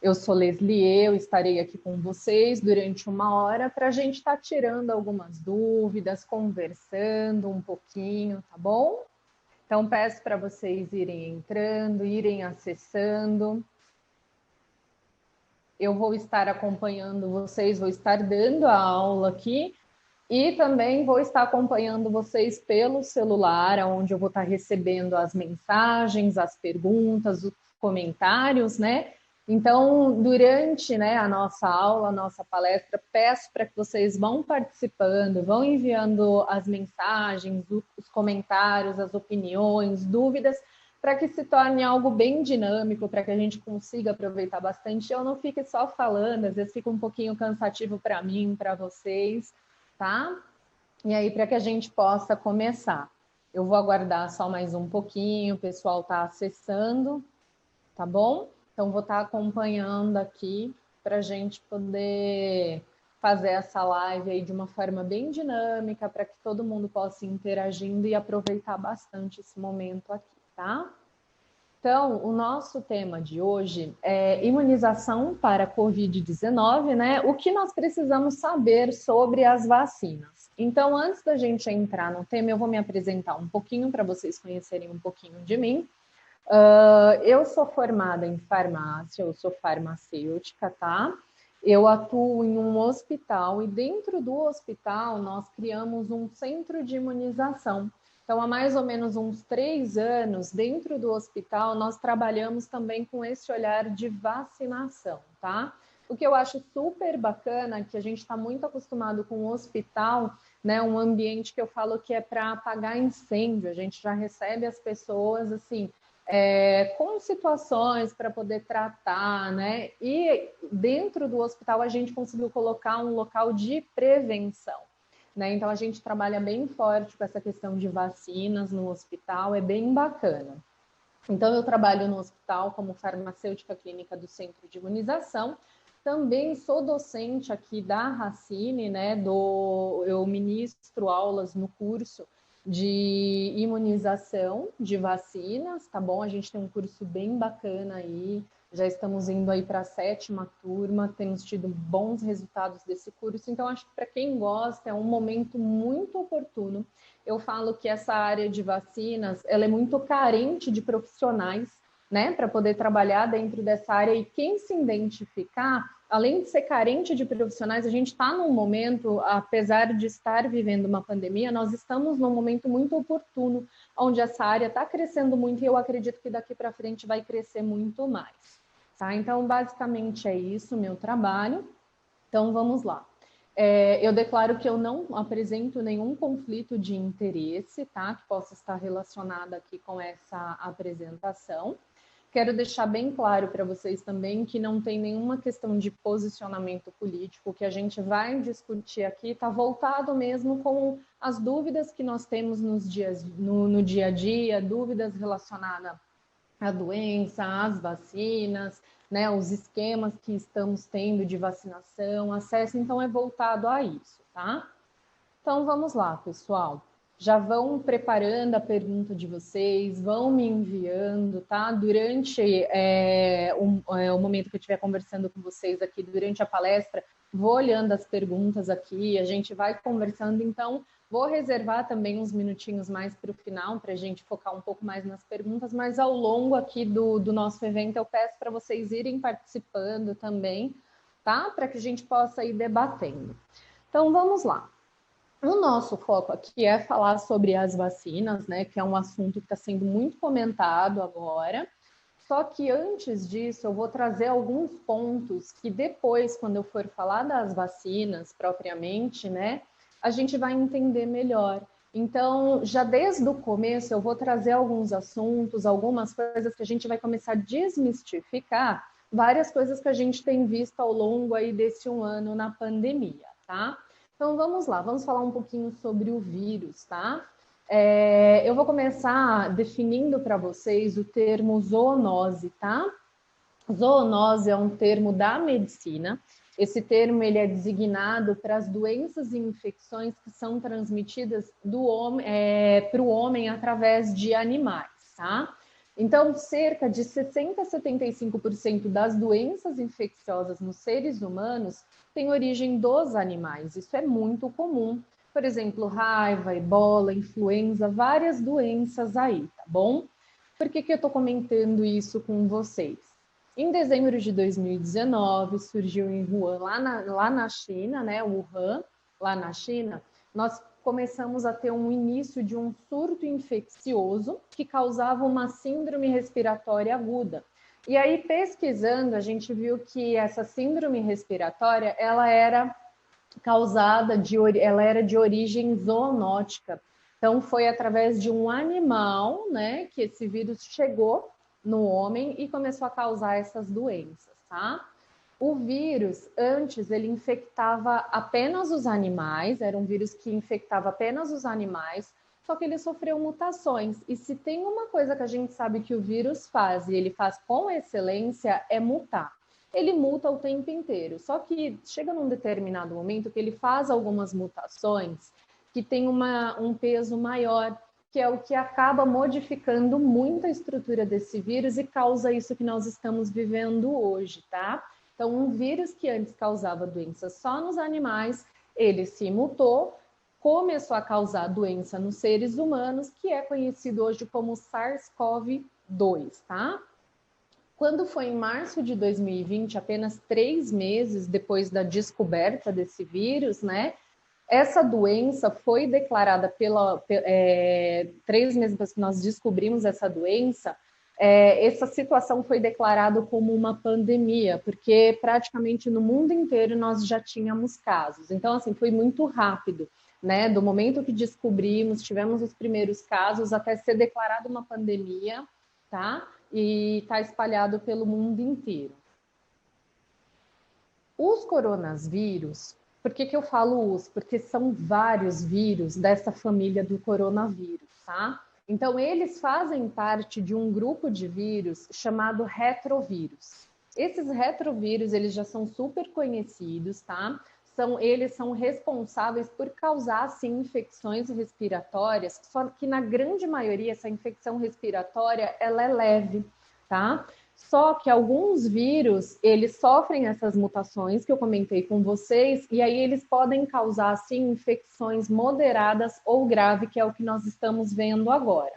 Eu sou Leslie, eu estarei aqui com vocês durante 1 hora para a gente estar tirando algumas dúvidas, conversando um pouquinho, tá bom? Então, peço para vocês irem entrando, irem acessando. Eu vou estar acompanhando vocês, vou estar dando a aula aqui e também vou estar acompanhando vocês pelo celular, onde eu vou estar recebendo as mensagens, as perguntas, os comentários, né? Então, durante, né, a nossa aula, a nossa palestra, peço para que vocês vão participando, vão enviando as mensagens, os comentários, as opiniões, dúvidas, para que se torne algo bem dinâmico, para que a gente consiga aproveitar bastante. Eu não fique só falando, às vezes fica um pouquinho cansativo para mim, para vocês, tá? E aí, para que a gente possa começar. Eu vou aguardar só mais um pouquinho, o pessoal está acessando, tá bom? Então, vou estar acompanhando aqui para a gente poder fazer essa live aí de uma forma bem dinâmica, para que todo mundo possa ir interagindo e aproveitar bastante esse momento aqui, tá? Então, o nosso tema de hoje é imunização para Covid-19, né? O que nós precisamos saber sobre as vacinas. Então, antes da gente entrar no tema, eu vou me apresentar um pouquinho para vocês conhecerem um pouquinho de mim. Eu sou formada em farmácia, eu sou farmacêutica, tá? Eu atuo em um hospital e dentro do hospital nós criamos um centro de imunização. Então, há mais ou menos uns 3 anos, dentro do hospital, nós trabalhamos também com esse olhar de vacinação, tá? O que eu acho super bacana é que a gente está muito acostumado com o hospital, né? Um ambiente que eu falo que é para apagar incêndio. A gente já recebe as pessoas, assim, com situações para poder tratar, né? E dentro do hospital a gente conseguiu colocar um local de prevenção, né? Então a gente trabalha bem forte com essa questão de vacinas no hospital, é bem bacana. Então eu trabalho no hospital como farmacêutica clínica do Centro de Imunização. Também sou docente aqui da Racine, né? Eu ministro aulas no curso de imunização de vacinas, tá bom? A gente tem um curso bem bacana aí, já estamos indo aí para a 7ª turma, temos tido bons resultados desse curso, então acho que para quem gosta é um momento muito oportuno. Eu falo que essa área de vacinas, ela é muito carente de profissionais, né, para poder trabalhar dentro dessa área, e quem se identificar, além de ser carente de profissionais, a gente está num momento, apesar de estar vivendo uma pandemia, nós estamos num momento muito oportuno, onde essa área está crescendo muito e eu acredito que daqui para frente vai crescer muito mais. Tá? Então, basicamente é isso, meu trabalho. Então, vamos lá. Eu declaro que eu não apresento nenhum conflito de interesse, tá? Que possa estar relacionado aqui com essa apresentação. Quero deixar bem claro para vocês também que não tem nenhuma questão de posicionamento político. O que a gente vai discutir aqui está voltado mesmo com as dúvidas que nós temos no dia a dia, dúvidas relacionadas à doença, às vacinas, né, os esquemas que estamos tendo de vacinação, acesso, então é voltado a isso, tá? Então vamos lá, pessoal. Já vão preparando a pergunta de vocês, vão me enviando, tá? Durante o momento que eu estiver conversando com vocês aqui, durante a palestra, vou olhando as perguntas aqui, a gente vai conversando, então vou reservar também uns minutinhos mais para o final, para a gente focar um pouco mais nas perguntas, mas ao longo aqui do nosso evento eu peço para vocês irem participando também, tá? Para que a gente possa ir debatendo. Então vamos lá. O nosso foco aqui é falar sobre as vacinas, né, que é um assunto que está sendo muito comentado agora. Só que antes disso, eu vou trazer alguns pontos que depois, quando eu for falar das vacinas propriamente, né, a gente vai entender melhor. Então, já desde o começo, eu vou trazer alguns assuntos, algumas coisas que a gente vai começar a desmistificar, várias coisas que a gente tem visto ao longo aí desse 1 ano na pandemia, tá? Então, vamos lá, vamos falar um pouquinho sobre o vírus, tá? Eu vou começar definindo para vocês o termo zoonose, tá? Zoonose é um termo da medicina. Esse termo ele é designado para as doenças e infecções que são transmitidas para o homem através de animais, tá? Então, cerca de 60 a 75% das doenças infecciosas nos seres humanos têm origem dos animais. Isso é muito comum. Por exemplo, raiva, ebola, influenza, várias doenças aí, tá bom? Por que eu estou comentando isso com vocês? Em dezembro de 2019, surgiu em Wuhan, lá na China, né, Wuhan, lá na China, nós começamos a ter um início de um surto infeccioso que causava uma síndrome respiratória aguda. E aí, pesquisando, a gente viu que essa síndrome respiratória, ela era de origem zoonótica. Então, foi através de um animal, né, que esse vírus chegou no homem e começou a causar essas doenças, tá? O vírus, antes, ele infectava apenas os animais, era um vírus que infectava apenas os animais, só que ele sofreu mutações. E se tem uma coisa que a gente sabe que o vírus faz, e ele faz com excelência, é mutar. Ele muta o tempo inteiro, só que chega num determinado momento que ele faz algumas mutações que tem um peso maior, que é o que acaba modificando muito a estrutura desse vírus e causa isso que nós estamos vivendo hoje, tá? Então, um vírus que antes causava doença só nos animais, ele se mutou, começou a causar doença nos seres humanos, que é conhecido hoje como SARS-CoV-2, tá? Quando foi em março de 2020, apenas 3 meses depois da descoberta desse vírus, né? Essa doença foi declarada 3 meses depois que nós descobrimos essa doença, essa situação foi declarada como uma pandemia, porque praticamente no mundo inteiro nós já tínhamos casos. Então, assim, foi muito rápido, né? Do momento que descobrimos, tivemos os primeiros casos, até ser declarada uma pandemia, tá? E está espalhado pelo mundo inteiro. Os coronavírus, por que eu falo os? Porque são vários vírus dessa família do coronavírus, tá? Então, eles fazem parte de um grupo de vírus chamado retrovírus. Esses retrovírus, eles já são super conhecidos, tá? Eles são responsáveis por causar, sim, infecções respiratórias, só que na grande maioria essa infecção respiratória, ela é leve, tá? Só que alguns vírus, eles sofrem essas mutações que eu comentei com vocês, e aí eles podem causar, sim, infecções moderadas ou graves, que é o que nós estamos vendo agora.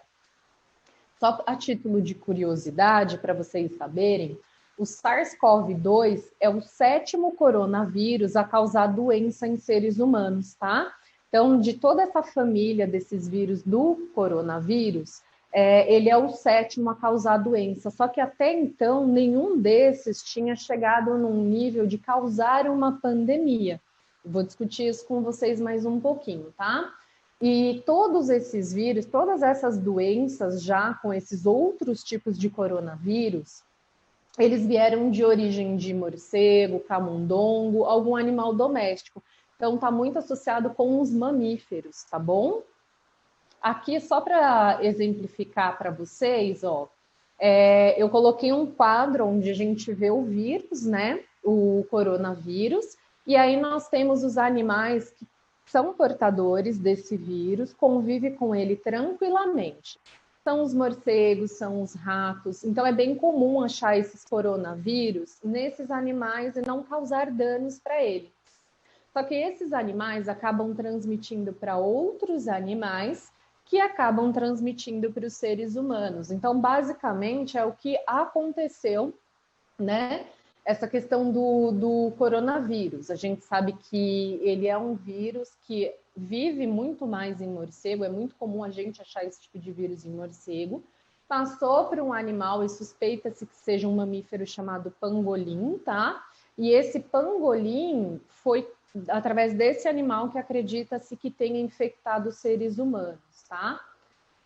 Só a título de curiosidade, para vocês saberem, o SARS-CoV-2 é o 7º coronavírus a causar doença em seres humanos, tá? Então, de toda essa família desses vírus do coronavírus, ele é o 7º a causar doença. Só que até então, nenhum desses tinha chegado num nível de causar uma pandemia. Vou discutir isso com vocês mais um pouquinho, tá? E todos esses vírus, todas essas doenças já com esses outros tipos de coronavírus, eles vieram de origem de morcego, camundongo, algum animal doméstico. Então, está muito associado com os mamíferos, tá bom? Aqui, só para exemplificar para vocês, ó, eu coloquei um quadro onde a gente vê o vírus, né? O coronavírus, e aí nós temos os animais que são portadores desse vírus, convivem com ele tranquilamente. São os morcegos, são os ratos. Então, é bem comum achar esses coronavírus nesses animais e não causar danos para eles. Só que esses animais acabam transmitindo para outros animais que acabam transmitindo para os seres humanos. Então, basicamente, é o que aconteceu, né? Essa questão do coronavírus. A gente sabe que ele é um vírus que vive muito mais em morcego, é muito comum a gente achar esse tipo de vírus em morcego. Passou para um animal e suspeita-se que seja um mamífero chamado pangolim, tá? E esse pangolim foi através desse animal que acredita-se que tenha infectado seres humanos, tá?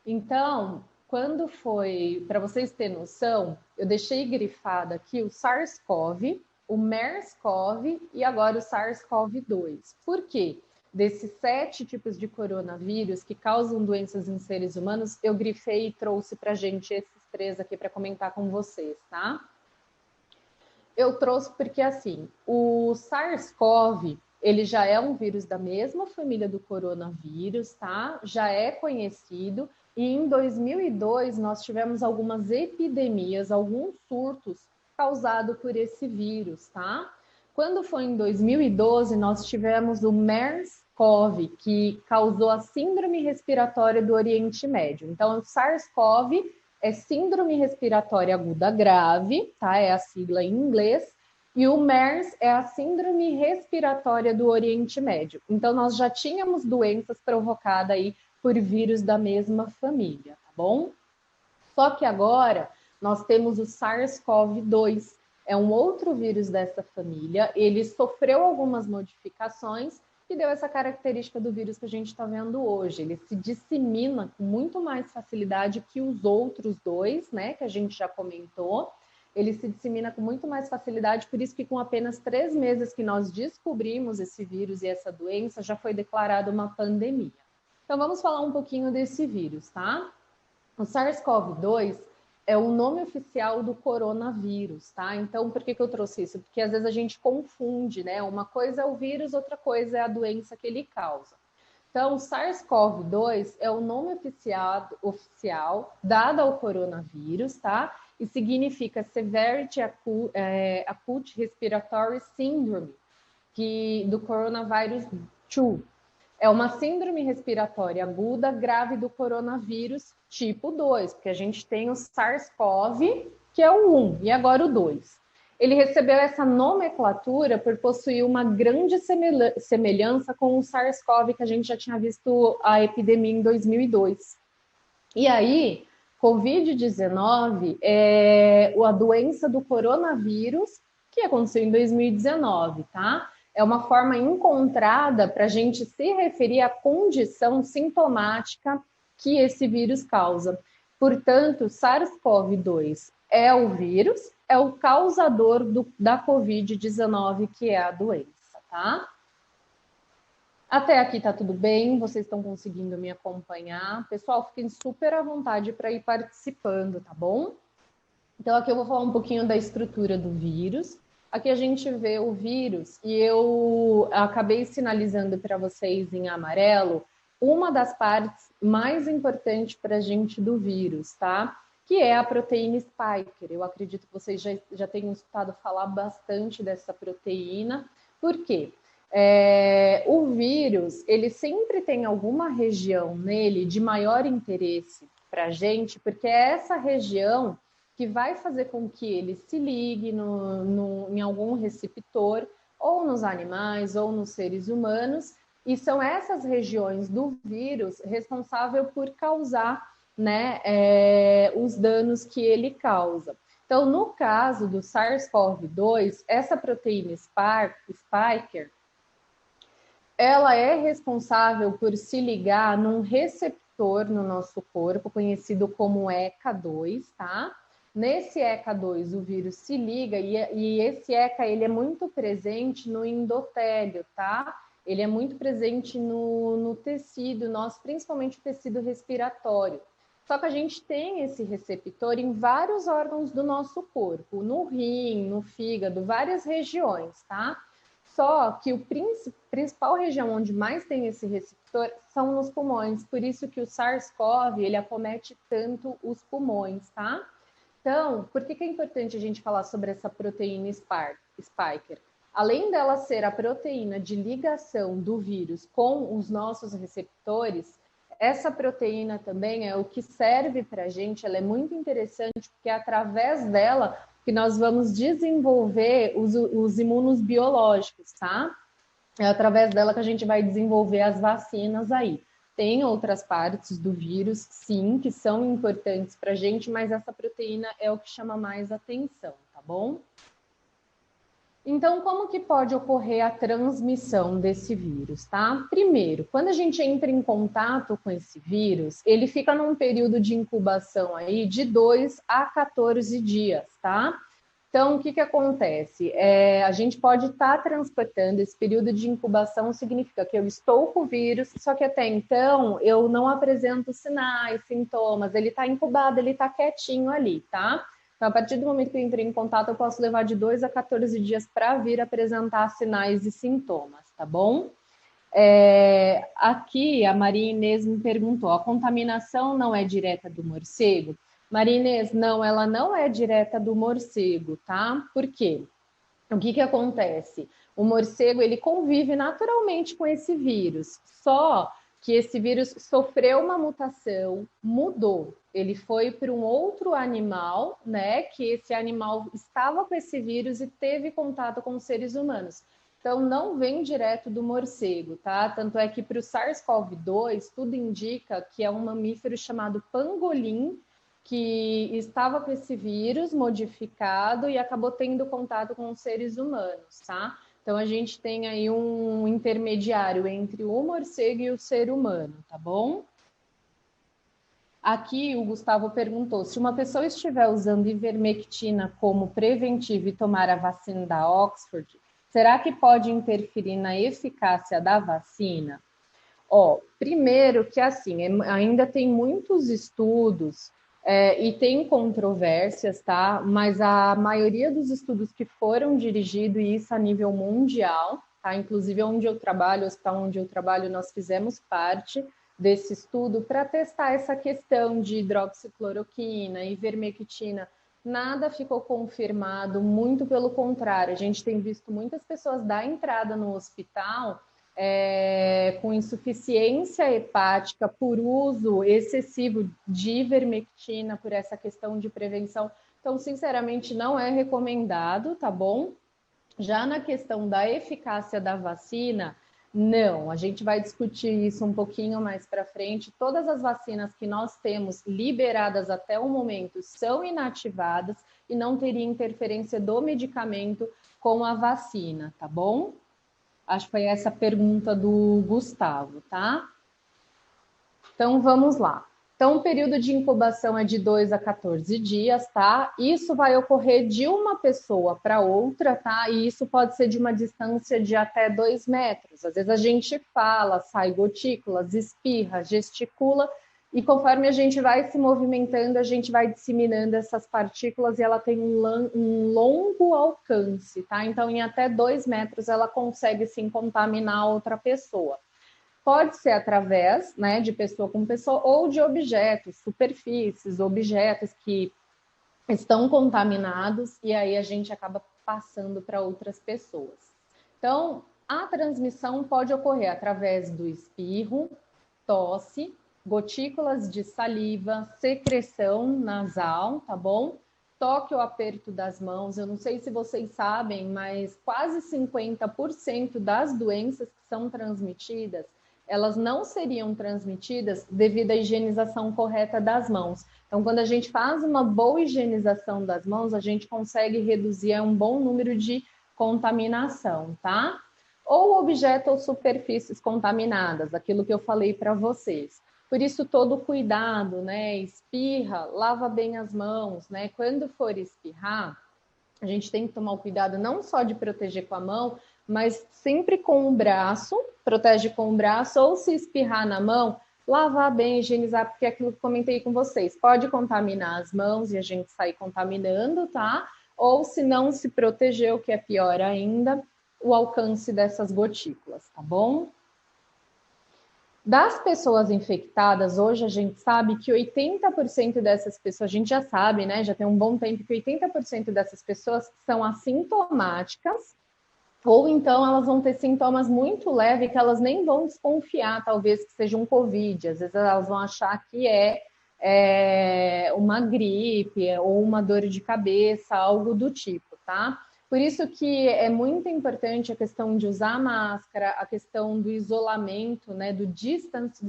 Então, quando foi, para vocês terem noção, eu deixei grifado aqui o SARS-CoV, o MERS-CoV e agora o SARS-CoV-2. Por quê? Desses 7 tipos de coronavírus que causam doenças em seres humanos, eu grifei e trouxe para a gente esses 3 aqui para comentar com vocês, tá? Eu trouxe porque, assim, o SARS-CoV, ele já é um vírus da mesma família do coronavírus, tá? Já é conhecido, E em 2002 nós tivemos algumas epidemias, alguns surtos causados por esse vírus, tá? Quando foi em 2012, nós tivemos o MERS-CoV, que causou a síndrome respiratória do Oriente Médio. Então, o SARS-CoV é síndrome respiratória aguda grave, tá? É a sigla em inglês. E o MERS é a síndrome respiratória do Oriente Médio. Então, nós já tínhamos doenças provocadas aí por vírus da mesma família, tá bom? Só que agora nós temos o SARS-CoV-2, é um outro vírus dessa família, ele sofreu algumas modificações e deu essa característica do vírus que a gente está vendo hoje. Ele se dissemina com muito mais facilidade que os outros dois, né, que a gente já comentou. Ele se dissemina com muito mais facilidade, por isso que com apenas 3 meses que nós descobrimos esse vírus e essa doença, já foi declarada uma pandemia. Então vamos falar um pouquinho desse vírus, tá? O SARS-CoV-2 é o nome oficial do coronavírus, tá? Então, por que eu trouxe isso? Porque às vezes a gente confunde, né? Uma coisa é o vírus, outra coisa é a doença que ele causa. Então, o SARS-CoV-2 é o nome oficial dado ao coronavírus, tá? E significa Severity Acute Respiratory Syndrome, do Coronavirus 2. É uma síndrome respiratória aguda grave do coronavírus tipo 2, porque a gente tem o SARS-CoV, que é o 1, e agora o 2. Ele recebeu essa nomenclatura por possuir uma grande semelhança com o SARS-CoV, que a gente já tinha visto a epidemia em 2002. E aí, Covid-19 é a doença do coronavírus que aconteceu em 2019, tá? É uma forma encontrada para a gente se referir à condição sintomática que esse vírus causa. Portanto, SARS-CoV-2 é o vírus, é o causador da Covid-19, que é a doença, tá? Até aqui tá tudo bem, vocês estão conseguindo me acompanhar. Pessoal, fiquem super à vontade para ir participando, tá bom? Então, aqui eu vou falar um pouquinho da estrutura do vírus. Aqui a gente vê o vírus e eu acabei sinalizando para vocês em amarelo uma das partes mais importantes para a gente do vírus, tá? Que é a proteína Spike. Eu acredito que vocês já tenham escutado falar bastante dessa proteína. Por quê? O vírus, ele sempre tem alguma região nele de maior interesse para a gente, porque é essa região que vai fazer com que ele se ligue em algum receptor, ou nos animais, ou nos seres humanos, e são essas regiões do vírus responsáveis por causar, né, os danos que ele causa. Então, no caso do SARS-CoV-2, essa proteína Spiker, ela é responsável por se ligar num receptor no nosso corpo, conhecido como ECA2, tá? Nesse ECA2, o vírus se liga e esse ECA ele é muito presente no endotélio, tá? Ele é muito presente no tecido nosso, principalmente o tecido respiratório. Só que a gente tem esse receptor em vários órgãos do nosso corpo, no rim, no fígado, várias regiões, tá? Só que a principal região onde mais tem esse receptor são nos pulmões, por isso que o SARS-CoV ele acomete tanto os pulmões, tá? Então, por que é importante a gente falar sobre essa proteína Spiker? Além dela ser a proteína de ligação do vírus com os nossos receptores, essa proteína também é o que serve para a gente, ela é muito interessante, porque é através dela que nós vamos desenvolver os imunos biológicos, tá? É através dela que a gente vai desenvolver as vacinas aí. Tem outras partes do vírus, sim, que são importantes para a gente, mas essa proteína é o que chama mais atenção, tá bom? Então, como que pode ocorrer a transmissão desse vírus, tá? Primeiro, quando a gente entra em contato com esse vírus, ele fica num período de incubação aí de 2 a 14 dias, tá? Então, o que acontece? A gente pode estar transportando esse período de incubação, significa que eu estou com o vírus, só que até então eu não apresento sinais, sintomas, ele está incubado, ele está quietinho ali, tá? Então, a partir do momento que eu entrei em contato, eu posso levar de 2 a 14 dias para vir apresentar sinais e sintomas, tá bom? Aqui a Maria Inês me perguntou, a contaminação não é direta do morcego? Maria Inês, não, ela não é direta do morcego, tá? Por quê? O que acontece? O morcego, ele convive naturalmente com esse vírus, só que esse vírus sofreu uma mutação, mudou. Ele foi para um outro animal, né? Que esse animal estava com esse vírus e teve contato com os seres humanos. Então, não vem direto do morcego, tá? Tanto é que para o SARS-CoV-2, tudo indica que é um mamífero chamado pangolim, que estava com esse vírus modificado e acabou tendo contato com os seres humanos, tá? Então, a gente tem aí um intermediário entre o morcego e o ser humano, tá bom? Aqui o Gustavo perguntou, se uma pessoa estiver usando ivermectina como preventivo e tomar a vacina da Oxford, será que pode interferir na eficácia da vacina? Primeiro que assim, ainda tem muitos estudos e tem controvérsias, tá? Mas a maioria dos estudos que foram dirigidos, e isso a nível mundial, tá? Inclusive onde eu trabalho, o hospital onde eu trabalho, nós fizemos parte desse estudo para testar essa questão de hidroxicloroquina, ivermectina. Nada ficou confirmado, muito pelo contrário. A gente tem visto muitas pessoas dar entrada no hospital com insuficiência hepática por uso excessivo de ivermectina, por essa questão de prevenção. Então, sinceramente, não é recomendado, tá bom? Já na questão da eficácia da vacina, não, a gente vai discutir isso um pouquinho mais para frente. Todas as vacinas que nós temos liberadas até o momento são inativadas e não teria interferência do medicamento com a vacina, tá bom? Acho que foi essa a pergunta do Gustavo, tá? Então, vamos lá. Então, o período de incubação é de 2 a 14 dias, tá? Isso vai ocorrer de uma pessoa para outra, tá? E isso pode ser de uma distância de até 2 metros. Às vezes a gente fala, sai gotículas, espirra, gesticula, e conforme a gente vai se movimentando, a gente vai disseminando essas partículas e ela tem um longo alcance, tá? Então, em até 2 metros, ela consegue, sim, contaminar outra pessoa. Pode ser através, né, de pessoa com pessoa ou de objetos, superfícies, objetos que estão contaminados e aí a gente acaba passando para outras pessoas. Então, a transmissão pode ocorrer através do espirro, tosse, gotículas de saliva, secreção nasal, tá bom? Toque ou aperto das mãos. Eu não sei se vocês sabem, mas quase 50% das doenças que são transmitidas, elas não seriam transmitidas devido à higienização correta das mãos. Então, quando a gente faz uma boa higienização das mãos, a gente consegue reduzir um bom número de contaminação, tá? Ou objeto ou superfícies contaminadas, aquilo que eu falei para vocês. Por isso, todo cuidado, né? Espirra, lava bem as mãos, né? Quando for espirrar, a gente tem que tomar o cuidado não só de proteger com a mão, mas sempre com o braço, protege com o braço, ou se espirrar na mão, lavar bem, higienizar, porque é aquilo que comentei com vocês, pode contaminar as mãos e a gente sair contaminando, tá? Ou se não se proteger, o que é pior ainda, o alcance dessas gotículas, tá bom? Das pessoas infectadas, hoje a gente sabe que 80% dessas pessoas, a gente já sabe, né? Já tem um bom tempo que 80% dessas pessoas são assintomáticas, ou então elas vão ter sintomas muito leves que elas nem vão desconfiar, talvez, que seja um Covid. Às vezes elas vão achar que é uma gripe ou uma dor de cabeça, algo do tipo, tá? Por isso que é muito importante a questão de usar máscara, a questão do isolamento, né? Do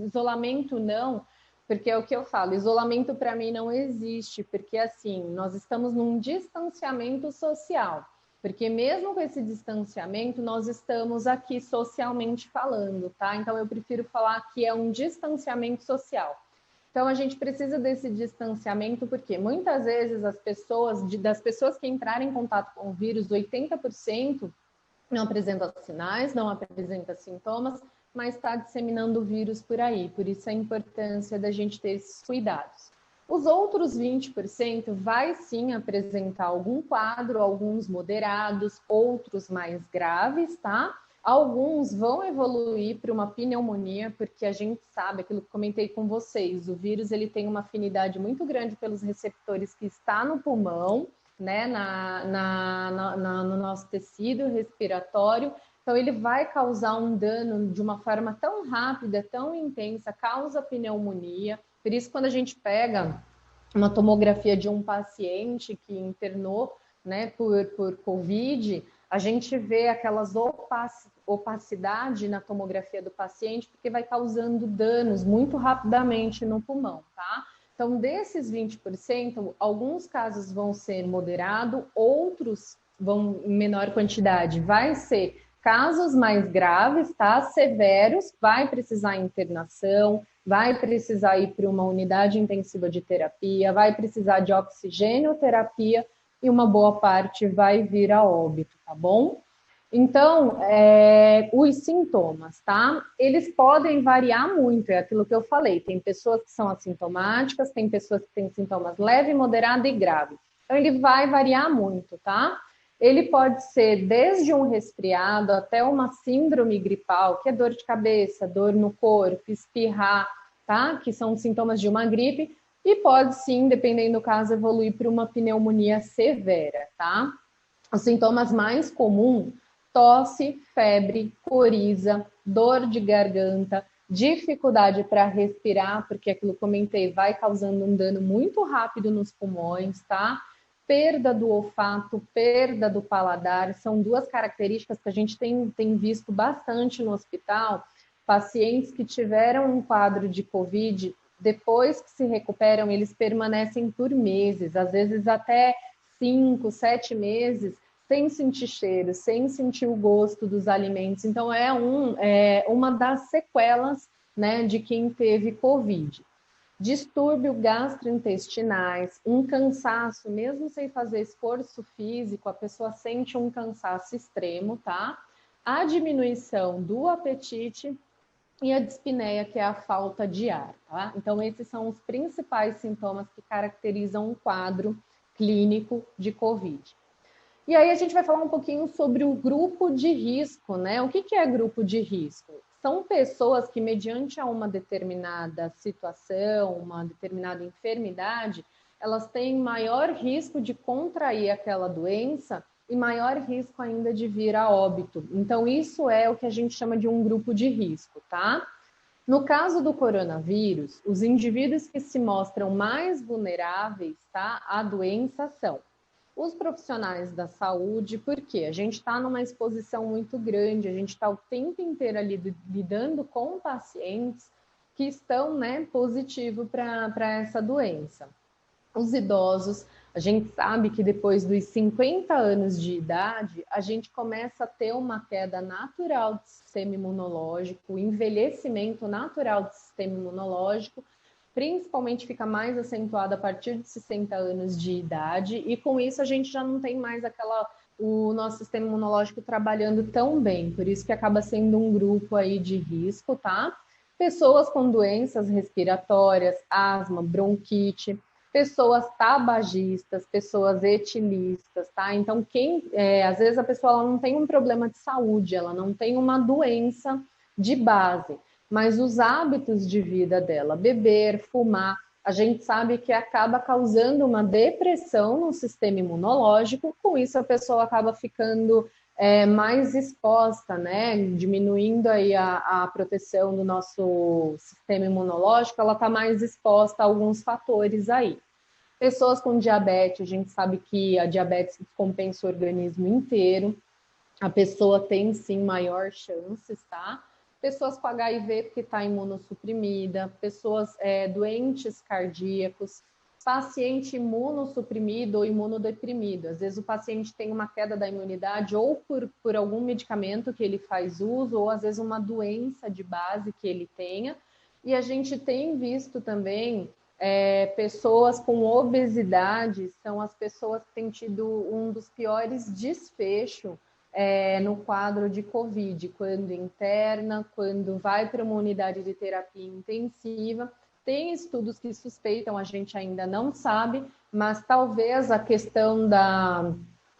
isolamento não, porque é o que eu falo, isolamento para mim não existe, porque assim, nós estamos num distanciamento social. Porque mesmo com esse distanciamento, nós estamos aqui socialmente falando, tá? Então eu prefiro falar que é um distanciamento social. Então a gente precisa desse distanciamento porque muitas vezes das pessoas que entrarem em contato com o vírus, 80% não apresenta sinais, não apresenta sintomas, mas está disseminando o vírus por aí. Por isso a importância da gente ter esses cuidados. Os outros 20% vai sim apresentar algum quadro, alguns moderados, outros mais graves, tá? Alguns vão evoluir para uma pneumonia, porque a gente sabe, aquilo que comentei com vocês, o vírus ele tem uma afinidade muito grande pelos receptores que está no pulmão, né, no nosso tecido respiratório. Então, ele vai causar um dano de uma forma tão rápida, tão intensa, causa pneumonia. Por isso, quando a gente pega uma tomografia de um paciente que internou, né, por Covid, a gente vê aquelas opacidade na tomografia do paciente, porque vai causando danos muito rapidamente no pulmão, tá? Então, desses 20%, alguns casos vão ser moderado, outros vão em menor quantidade. Vai ser casos mais graves, tá? Severos, vai precisar internação, vai precisar ir para uma unidade intensiva de terapia, vai precisar de oxigênio-terapia e uma boa parte vai vir a óbito, tá bom? Então, os sintomas, tá? Eles podem variar muito, é aquilo que eu falei. Tem pessoas que são assintomáticas, tem pessoas que têm sintomas leve, moderado e grave. Então, ele vai variar muito, tá? Ele pode ser desde um resfriado até uma síndrome gripal, que é dor de cabeça, dor no corpo, espirrar, tá? Que são sintomas de uma gripe. E pode sim, dependendo do caso, evoluir para uma pneumonia severa, tá? Os sintomas mais comuns: tosse, febre, coriza, dor de garganta, dificuldade para respirar, porque aquilo que comentei vai causando um dano muito rápido nos pulmões, tá? Perda do olfato, perda do paladar, são duas características que a gente tem visto bastante no hospital. Pacientes que tiveram um quadro de Covid, depois que se recuperam, eles permanecem por meses, às vezes até 5, 7 meses, sem sentir cheiro, sem sentir o gosto dos alimentos. Então, é uma das sequelas, né, de quem teve Covid. Distúrbio gastrointestinais, um cansaço, mesmo sem fazer esforço físico, a pessoa sente um cansaço extremo, tá? A diminuição do apetite e a dispneia, que é a falta de ar, tá? Então, esses são os principais sintomas que caracterizam um quadro clínico de Covid. E aí a gente vai falar um pouquinho sobre o grupo de risco, né? O que é grupo de risco? São pessoas que, mediante a uma determinada situação, uma determinada enfermidade, elas têm maior risco de contrair aquela doença e maior risco ainda de vir a óbito. Então, isso é o que a gente chama de um grupo de risco, tá? No caso do coronavírus, os indivíduos que se mostram mais vulneráveis, tá, à doença são os profissionais da saúde, porque a gente está numa exposição muito grande, a gente está o tempo inteiro ali lidando com pacientes que estão, né, positivo para essa doença. Os idosos, a gente sabe que depois dos 50 anos de idade, a gente começa a ter uma queda natural do sistema imunológico, o envelhecimento natural do sistema imunológico, principalmente fica mais acentuado a partir de 60 anos de idade, e com isso a gente já não tem mais o nosso sistema imunológico trabalhando tão bem, por isso que acaba sendo um grupo aí de risco, tá? Pessoas com doenças respiratórias, asma, bronquite, pessoas tabagistas, pessoas etilistas, tá? Então, às vezes a pessoa ela não tem um problema de saúde, ela não tem uma doença de base, mas os hábitos de vida dela, beber, fumar, a gente sabe que acaba causando uma depressão no sistema imunológico, com isso a pessoa acaba ficando mais exposta, né? Diminuindo aí a proteção do nosso sistema imunológico, ela está mais exposta a alguns fatores aí. Pessoas com diabetes, a gente sabe que a diabetes compensa o organismo inteiro, a pessoa tem sim maior chances, tá? Pessoas com HIV, porque está imunossuprimida, pessoas doentes cardíacos, paciente imunossuprimido ou imunodeprimido. Às vezes o paciente tem uma queda da imunidade ou por algum medicamento que ele faz uso, ou às vezes uma doença de base que ele tenha. E a gente tem visto também pessoas com obesidade, são as pessoas que têm tido um dos piores desfechos no quadro de Covid, quando interna, quando vai para uma unidade de terapia intensiva. Tem estudos que suspeitam, a gente ainda não sabe, mas talvez a questão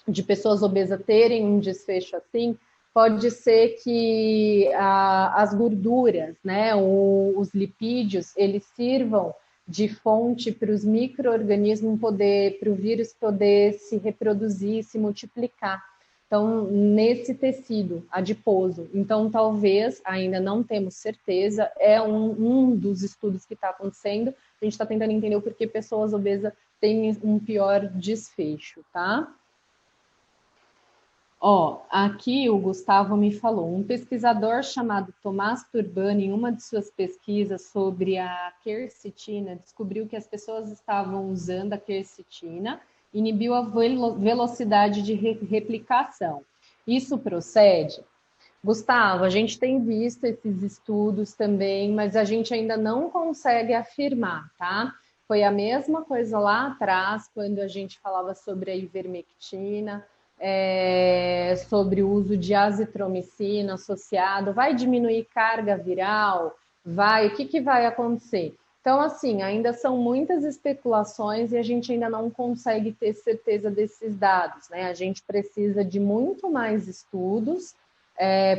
de pessoas obesas terem um desfecho assim pode ser que as gorduras, né, os lipídios, eles sirvam de fonte para os micro-organismos poder, para o vírus poder se reproduzir, se multiplicar. Então, nesse tecido adiposo. Então, talvez, ainda não temos certeza, é um dos estudos que está acontecendo. A gente está tentando entender o porquê pessoas obesas têm um pior desfecho, tá? Ó, aqui o Gustavo me falou, um pesquisador chamado Tomás Turbani, em uma de suas pesquisas sobre a quercetina, descobriu que as pessoas estavam usando a quercetina, inibiu a velocidade de replicação. Isso procede? Gustavo, a gente tem visto esses estudos também, mas a gente ainda não consegue afirmar, tá? Foi a mesma coisa lá atrás, quando a gente falava sobre a ivermectina, sobre o uso de azitromicina associado, vai diminuir carga viral? Vai, o que vai acontecer? Então, assim, ainda são muitas especulações e a gente ainda não consegue ter certeza desses dados, né? A gente precisa de muito mais estudos,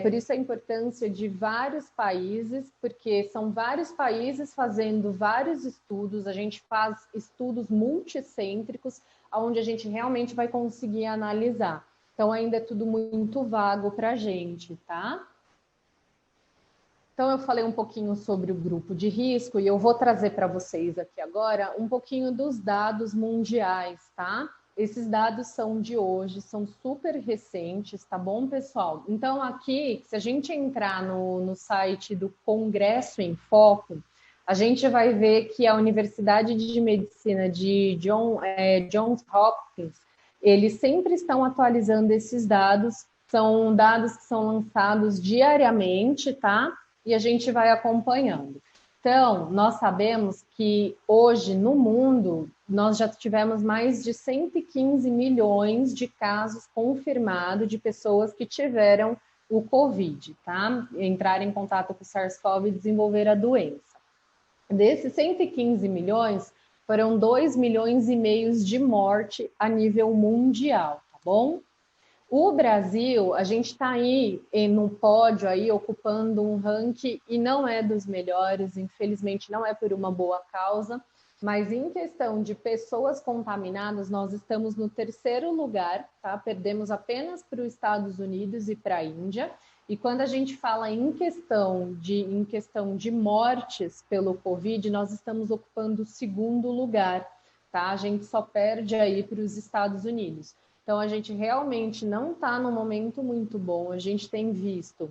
por isso a importância de vários países, porque são vários países fazendo vários estudos, a gente faz estudos multicêntricos, onde a gente realmente vai conseguir analisar. Então, ainda é tudo muito vago para a gente, tá? Então, eu falei um pouquinho sobre o grupo de risco e eu vou trazer para vocês aqui agora um pouquinho dos dados mundiais, tá? Esses dados são de hoje, são super recentes, tá bom, pessoal? Então, aqui, se a gente entrar no site do Congresso em Foco, a gente vai ver que a Universidade de Medicina de Johns Hopkins, eles sempre estão atualizando esses dados, são dados que são lançados diariamente, tá? E a gente vai acompanhando. Então, nós sabemos que hoje no mundo nós já tivemos mais de 115 milhões de casos confirmados de pessoas que tiveram o Covid, tá? Entraram em contato com o SARS-CoV e desenvolveram a doença. Desses 115 milhões, foram 2 milhões e meio de morte a nível mundial, tá bom? O Brasil, a gente está aí no pódio, aí, ocupando um ranking e não é dos melhores, infelizmente não é por uma boa causa, mas em questão de pessoas contaminadas, nós estamos no terceiro lugar, tá? Perdemos apenas para os Estados Unidos e para a Índia. E quando a gente fala em questão de mortes pelo Covid, nós estamos ocupando o segundo lugar, tá? A gente só perde aí para os Estados Unidos. Então, a gente realmente não está num momento muito bom. A gente tem visto,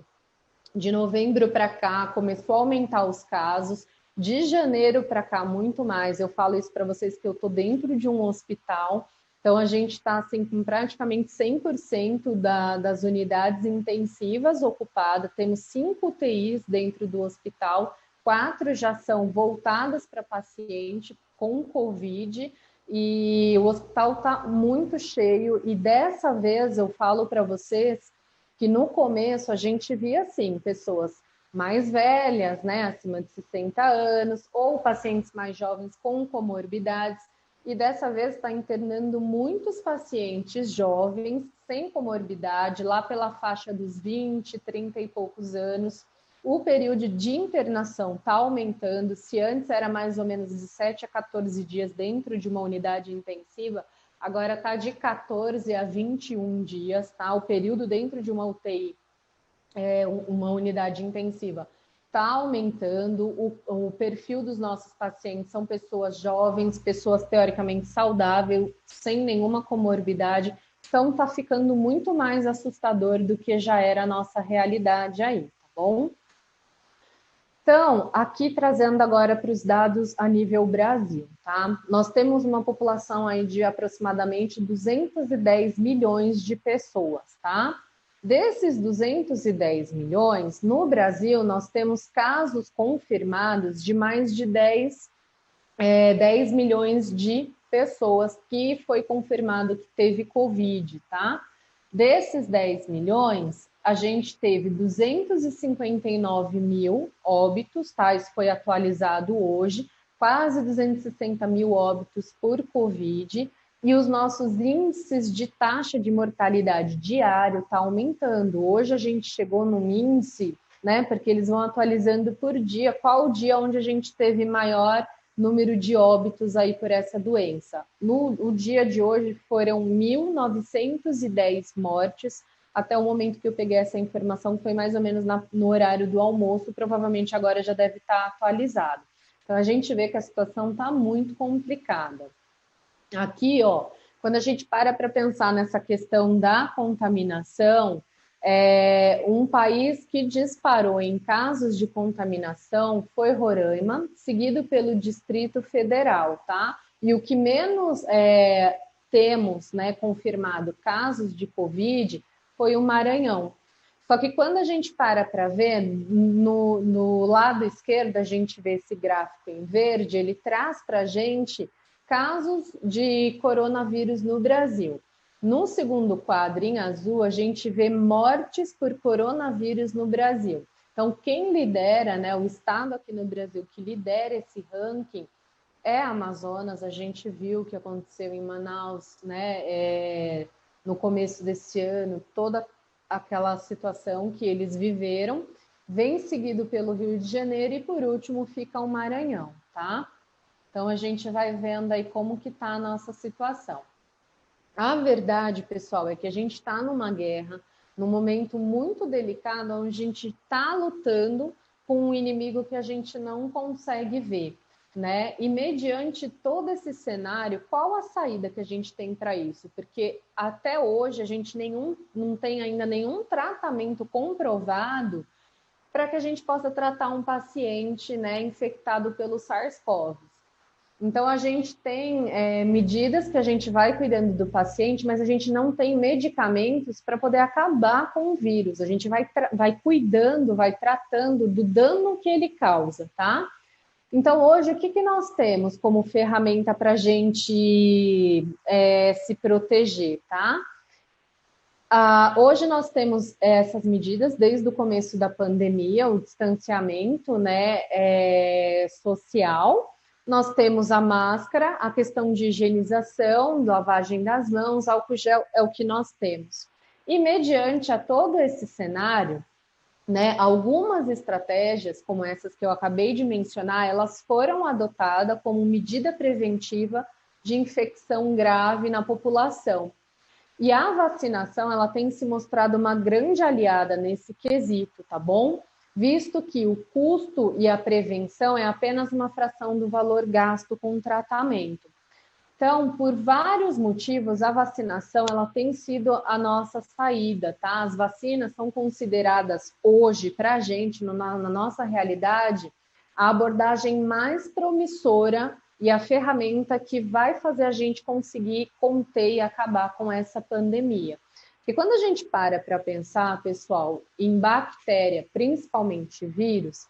de novembro para cá, começou a aumentar os casos. De janeiro para cá, muito mais. Eu falo isso para vocês que eu estou dentro de um hospital. Então, a gente está assim, com praticamente 100% das unidades intensivas ocupadas. Temos 5 UTIs dentro do hospital. 4 já são voltadas para paciente com Covid. E o hospital está muito cheio, e dessa vez eu falo para vocês que no começo a gente via assim, pessoas mais velhas, né, acima de 60 anos, ou pacientes mais jovens com comorbidades, e dessa vez está internando muitos pacientes jovens sem comorbidade, lá pela faixa dos 20, 30 e poucos anos. O período de internação está aumentando, se antes era mais ou menos de 7 a 14 dias dentro de uma unidade intensiva, agora está de 14 a 21 dias, tá? O período dentro de uma UTI, uma unidade intensiva, está aumentando. O perfil dos nossos pacientes são pessoas jovens, pessoas teoricamente saudáveis, sem nenhuma comorbidade, então está ficando muito mais assustador do que já era a nossa realidade aí, tá bom? Então, aqui trazendo agora para os dados a nível Brasil, tá? Nós temos uma população aí de aproximadamente 210 milhões de pessoas, tá? Desses 210 milhões, no Brasil, nós temos casos confirmados de mais de 10 milhões de pessoas que foi confirmado que teve Covid, tá? Desses 10 milhões, a gente teve 259 mil óbitos, tá? Isso foi atualizado hoje, quase 260 mil óbitos por Covid. e os nossos índices de taxa de mortalidade diário está aumentando. Hoje a gente chegou num índice, né, porque eles vão atualizando por dia, qual o dia onde a gente teve maior número de óbitos aí por essa doença. No dia de hoje foram 1.910 mortes, até o momento que eu peguei essa informação, foi mais ou menos no horário do almoço, provavelmente agora já deve estar atualizado. Então a gente vê que a situação está muito complicada. Aqui, ó, quando a gente para pensar nessa questão da contaminação, um país que disparou em casos de contaminação foi Roraima, seguido pelo Distrito Federal, tá? E o que menos temos, né, confirmado casos de Covid foi o Maranhão. Só que quando a gente para ver, no lado esquerdo, a gente vê esse gráfico em verde, ele traz para a gente casos de coronavírus no Brasil. No segundo quadro, em azul, a gente vê mortes por coronavírus no Brasil. Então, quem lidera, né, o estado aqui no Brasil que lidera esse ranking é Amazonas. A gente viu o que aconteceu em Manaus, né, no começo desse ano, toda aquela situação que eles viveram, vem seguido pelo Rio de Janeiro e, por último, fica o Maranhão, tá? Então, a gente vai vendo aí como que está a nossa situação. A verdade, pessoal, é que a gente está numa guerra, num momento muito delicado, onde a gente está lutando com um inimigo que a gente não consegue ver, né? E mediante todo esse cenário, qual a saída que a gente tem para isso? Porque até hoje a gente não tem ainda nenhum tratamento comprovado para que a gente possa tratar um paciente, né, infectado pelo SARS-CoV. Então, a gente tem medidas que a gente vai cuidando do paciente, mas a gente não tem medicamentos para poder acabar com o vírus. A gente vai cuidando, vai tratando do dano que ele causa, tá? Então, hoje, o que nós temos como ferramenta para a gente se proteger, tá? Hoje nós temos essas medidas desde o começo da pandemia, o distanciamento, né, social. Nós temos a máscara, a questão de higienização, lavagem das mãos, álcool gel, é o que nós temos. E mediante a todo esse cenário, né, algumas estratégias, como essas que eu acabei de mencionar, elas foram adotadas como medida preventiva de infecção grave na população. E a vacinação, ela tem se mostrado uma grande aliada nesse quesito, tá bom? Visto que o custo e a prevenção é apenas uma fração do valor gasto com o tratamento. Então, por vários motivos, a vacinação, ela tem sido a nossa saída, tá? As vacinas são consideradas hoje, para a gente, na nossa realidade, a abordagem mais promissora e a ferramenta que vai fazer a gente conseguir conter e acabar com essa pandemia. Porque quando a gente para pensar, pessoal, em bactéria, principalmente vírus,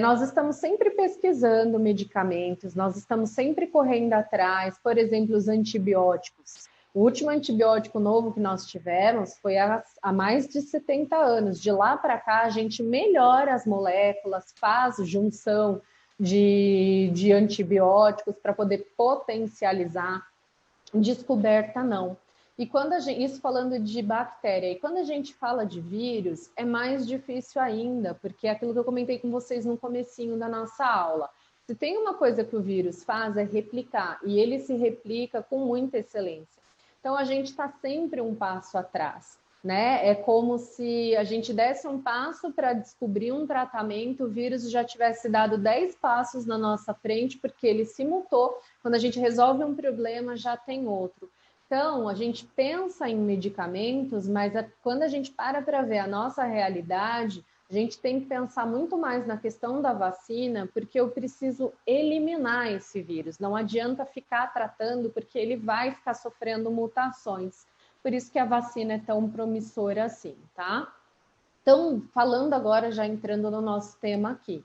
nós estamos sempre pesquisando medicamentos, nós estamos sempre correndo atrás, por exemplo, os antibióticos. O último antibiótico novo que nós tivemos foi há mais de 70 anos. De lá para cá, a gente melhora as moléculas, faz junção de antibióticos para poder potencializar. Descoberta, não. E isso falando de bactéria, e quando a gente fala de vírus, é mais difícil ainda, porque é aquilo que eu comentei com vocês no comecinho da nossa aula. Se tem uma coisa que o vírus faz é replicar, e ele se replica com muita excelência. Então, a gente está sempre um passo atrás, né? É como se a gente desse um passo para descobrir um tratamento, o vírus já tivesse dado 10 passos na nossa frente, porque ele se mutou. Quando a gente resolve um problema, já tem outro. Então, a gente pensa em medicamentos, mas quando a gente para ver a nossa realidade, a gente tem que pensar muito mais na questão da vacina, porque eu preciso eliminar esse vírus. Não adianta ficar tratando, porque ele vai ficar sofrendo mutações. Por isso que a vacina é tão promissora assim, tá? Então, falando agora, já entrando no nosso tema aqui.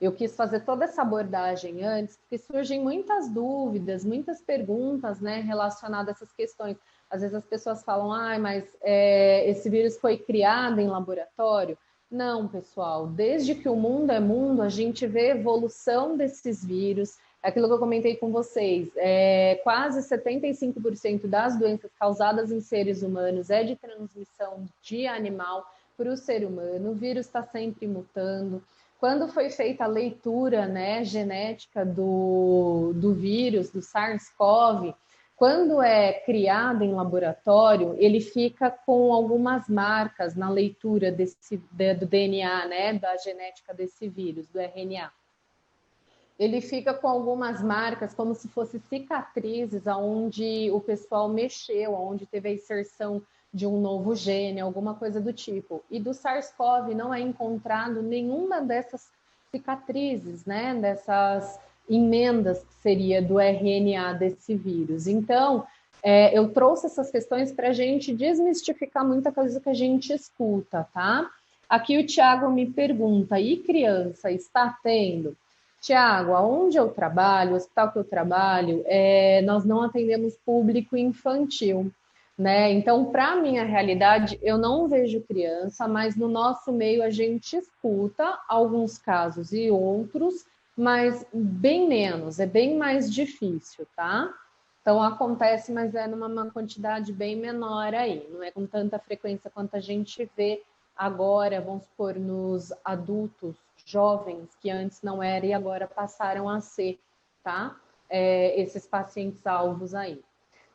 Eu quis fazer toda essa abordagem antes, porque surgem muitas dúvidas, muitas perguntas, né, relacionadas a essas questões. Às vezes as pessoas falam, mas esse vírus foi criado em laboratório. Não, pessoal, desde que o mundo é mundo, a gente vê evolução desses vírus, É aquilo que eu comentei com vocês, quase 75% das doenças causadas em seres humanos é de transmissão de animal para o ser humano. O vírus está sempre mutando. Quando foi feita a leitura, né, genética do vírus, do SARS-CoV, quando é criado em laboratório, ele fica com algumas marcas na leitura do DNA, né, da genética desse vírus, do RNA. Ele fica com algumas marcas como se fossem cicatrizes aonde o pessoal mexeu, aonde teve a inserção de um novo gene, alguma coisa do tipo. E do SARS-CoV não é encontrado nenhuma dessas cicatrizes, né? Dessas emendas que seria do RNA desse vírus. Então, eu trouxe essas questões para a gente desmistificar muita coisa que a gente escuta, tá? Aqui o Tiago me pergunta, e criança está tendo? Tiago, aonde eu trabalho, o hospital que eu trabalho, nós não atendemos público infantil, né? Então, para a minha realidade, eu não vejo criança, mas no nosso meio a gente escuta alguns casos e outros, mas bem menos, é bem mais difícil, tá? Então, acontece, mas é numa quantidade bem menor aí, não é com tanta frequência quanto a gente vê agora, vamos supor, nos adultos jovens, que antes não era e agora passaram a ser, tá? Esses pacientes alvos aí.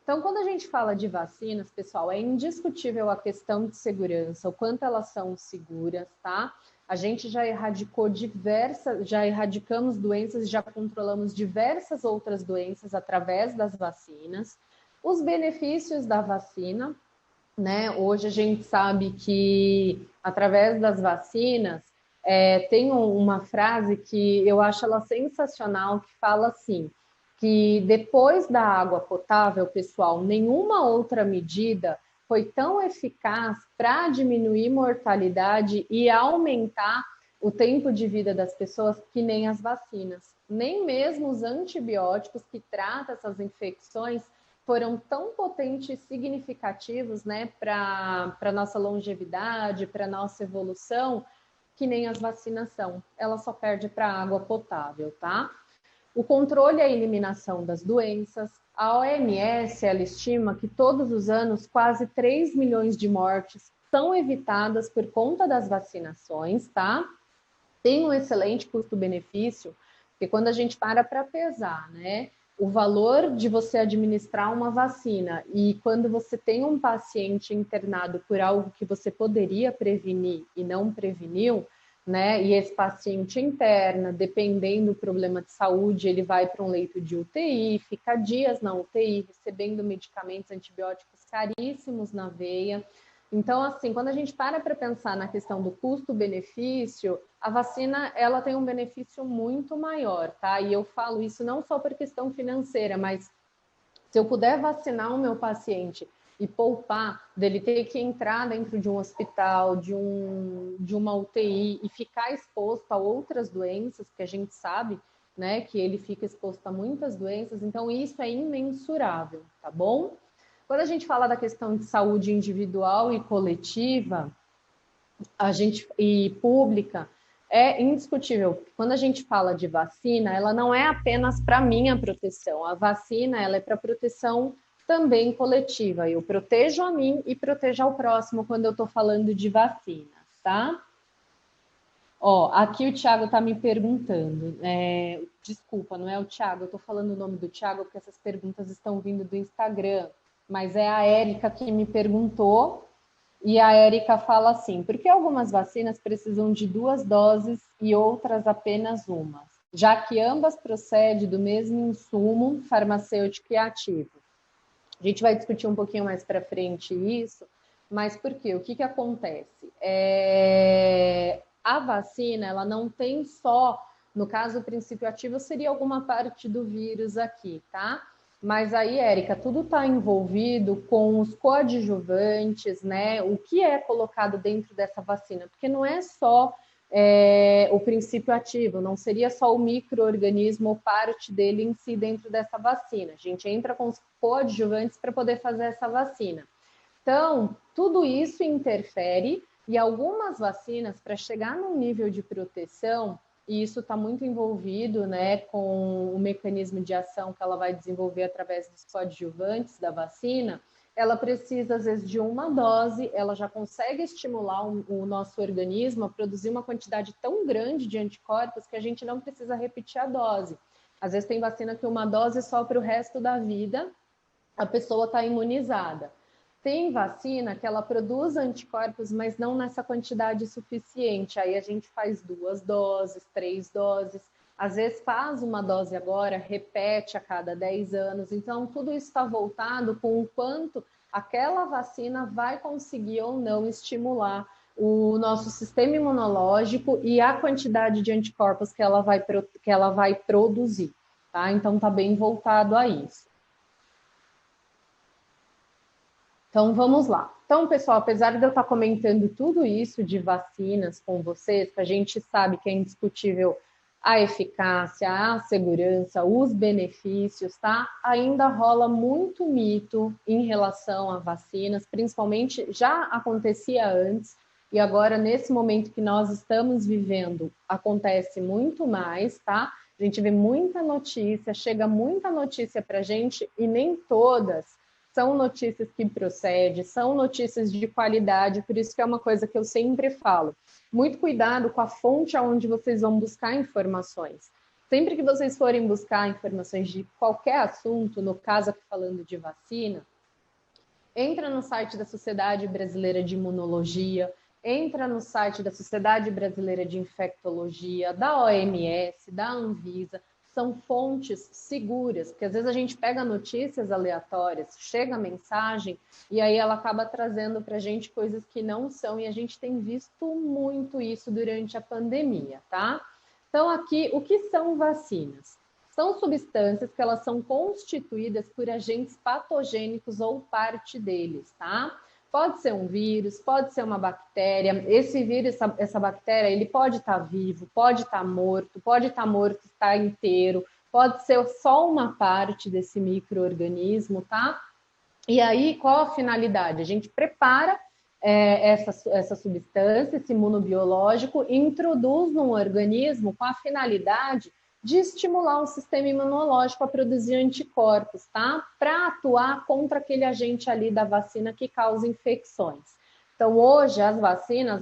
Então, quando a gente fala de vacinas, pessoal, é indiscutível a questão de segurança, o quanto elas são seguras, tá? A gente já erradicamos doenças, já controlamos diversas outras doenças através das vacinas. Os benefícios da vacina, né? Hoje a gente sabe que através das vacinas, tem uma frase que eu acho ela sensacional, que fala assim, que depois da água potável, pessoal, nenhuma outra medida foi tão eficaz para diminuir mortalidade e aumentar o tempo de vida das pessoas que nem as vacinas. Nem mesmo os antibióticos que tratam essas infecções foram tão potentes e significativos, né, para a nossa longevidade, para a nossa evolução, que nem as vacinas são. Ela só perde para a água potável, tá? O controle e a eliminação das doenças. A OMS, ela estima que todos os anos quase 3 milhões de mortes são evitadas por conta das vacinações, tá? Tem um excelente custo-benefício, porque quando a gente para pesar, né, o valor de você administrar uma vacina e quando você tem um paciente internado por algo que você poderia prevenir e não preveniu, né? E esse paciente interna, dependendo do problema de saúde, ele vai para um leito de UTI, fica dias na UTI, recebendo medicamentos antibióticos caríssimos na veia. Então, assim, quando a gente para pensar na questão do custo-benefício, a vacina, ela tem um benefício muito maior, tá? E eu falo isso não só por questão financeira, mas se eu puder vacinar o meu paciente e poupar dele ter que entrar dentro de um hospital, de uma UTI e ficar exposto a outras doenças, que a gente sabe, né, que ele fica exposto a muitas doenças, então isso é imensurável, tá bom? Quando a gente fala da questão de saúde individual e coletiva, e pública, é indiscutível. Quando a gente fala de vacina, ela não é apenas para minha proteção. A vacina, ela é para proteção também coletiva. Eu protejo a mim e protejo ao próximo quando eu estou falando de vacinas, tá? Ó, aqui o Thiago está me perguntando. Desculpa, não é o Thiago, eu estou falando o nome do Thiago porque essas perguntas estão vindo do Instagram. Mas é a Érica que me perguntou. E a Érica fala assim, por que algumas vacinas precisam de 2 doses e outras apenas uma? Já que ambas procedem do mesmo insumo farmacêutico e ativo. A gente vai discutir um pouquinho mais para frente isso, mas por quê? O que acontece? A vacina, ela não tem só, no caso, o princípio ativo seria alguma parte do vírus aqui, tá? Mas aí, Érica, tudo está envolvido com os coadjuvantes, né? O que é colocado dentro dessa vacina? Porque não é só o princípio ativo, não seria só o micro-organismo ou parte dele em si dentro dessa vacina. A gente entra com os coadjuvantes para poder fazer essa vacina. Então, tudo isso interfere e algumas vacinas, para chegar num nível de proteção, e isso está muito envolvido, né, com o mecanismo de ação que ela vai desenvolver através dos coadjuvantes da vacina. Ela precisa, às vezes, de uma dose, ela já consegue estimular o nosso organismo a produzir uma quantidade tão grande de anticorpos que a gente não precisa repetir a dose. Às vezes tem vacina que uma dose só para o resto da vida, a pessoa está imunizada. Tem vacina que ela produz anticorpos, mas não nessa quantidade suficiente. Aí a gente faz 2 doses, 3 doses. Às vezes faz uma dose agora, repete a cada 10 anos. Então, tudo isso está voltado com o quanto aquela vacina vai conseguir ou não estimular o nosso sistema imunológico e a quantidade de anticorpos que ela vai produzir. Tá? Então, está bem voltado a isso. Então, vamos lá. Então, pessoal, apesar de eu estar comentando tudo isso de vacinas com vocês, que a gente sabe que é indiscutível a eficácia, a segurança, os benefícios, tá? Ainda rola muito mito em relação a vacinas, principalmente já acontecia antes, e agora, nesse momento que nós estamos vivendo, acontece muito mais, tá? A gente vê muita notícia, chega muita notícia para a gente, e nem todas são notícias que procedem, são notícias de qualidade, por isso que é uma coisa que eu sempre falo. Muito cuidado com a fonte aonde vocês vão buscar informações. Sempre que vocês forem buscar informações de qualquer assunto, no caso aqui falando de vacina, entra no site da Sociedade Brasileira de Imunologia, entra no site da Sociedade Brasileira de Infectologia, da OMS, da Anvisa. São fontes seguras, porque às vezes a gente pega notícias aleatórias, chega a mensagem e aí ela acaba trazendo para a gente coisas que não são, e a gente tem visto muito isso durante a pandemia, tá? Então aqui, o que são vacinas? São substâncias que elas são constituídas por agentes patogênicos ou parte deles, tá? Pode ser um vírus, pode ser uma bactéria. Esse vírus, essa bactéria, ele pode estar vivo, pode estar morto e estar inteiro, pode ser só uma parte desse micro-organismo, tá? E aí, qual a finalidade? A gente prepara essa substância, esse imunobiológico, e introduz no organismo com a finalidade de estimular o sistema imunológico a produzir anticorpos, tá? Para atuar contra aquele agente ali da vacina que causa infecções. Então, hoje, as vacinas,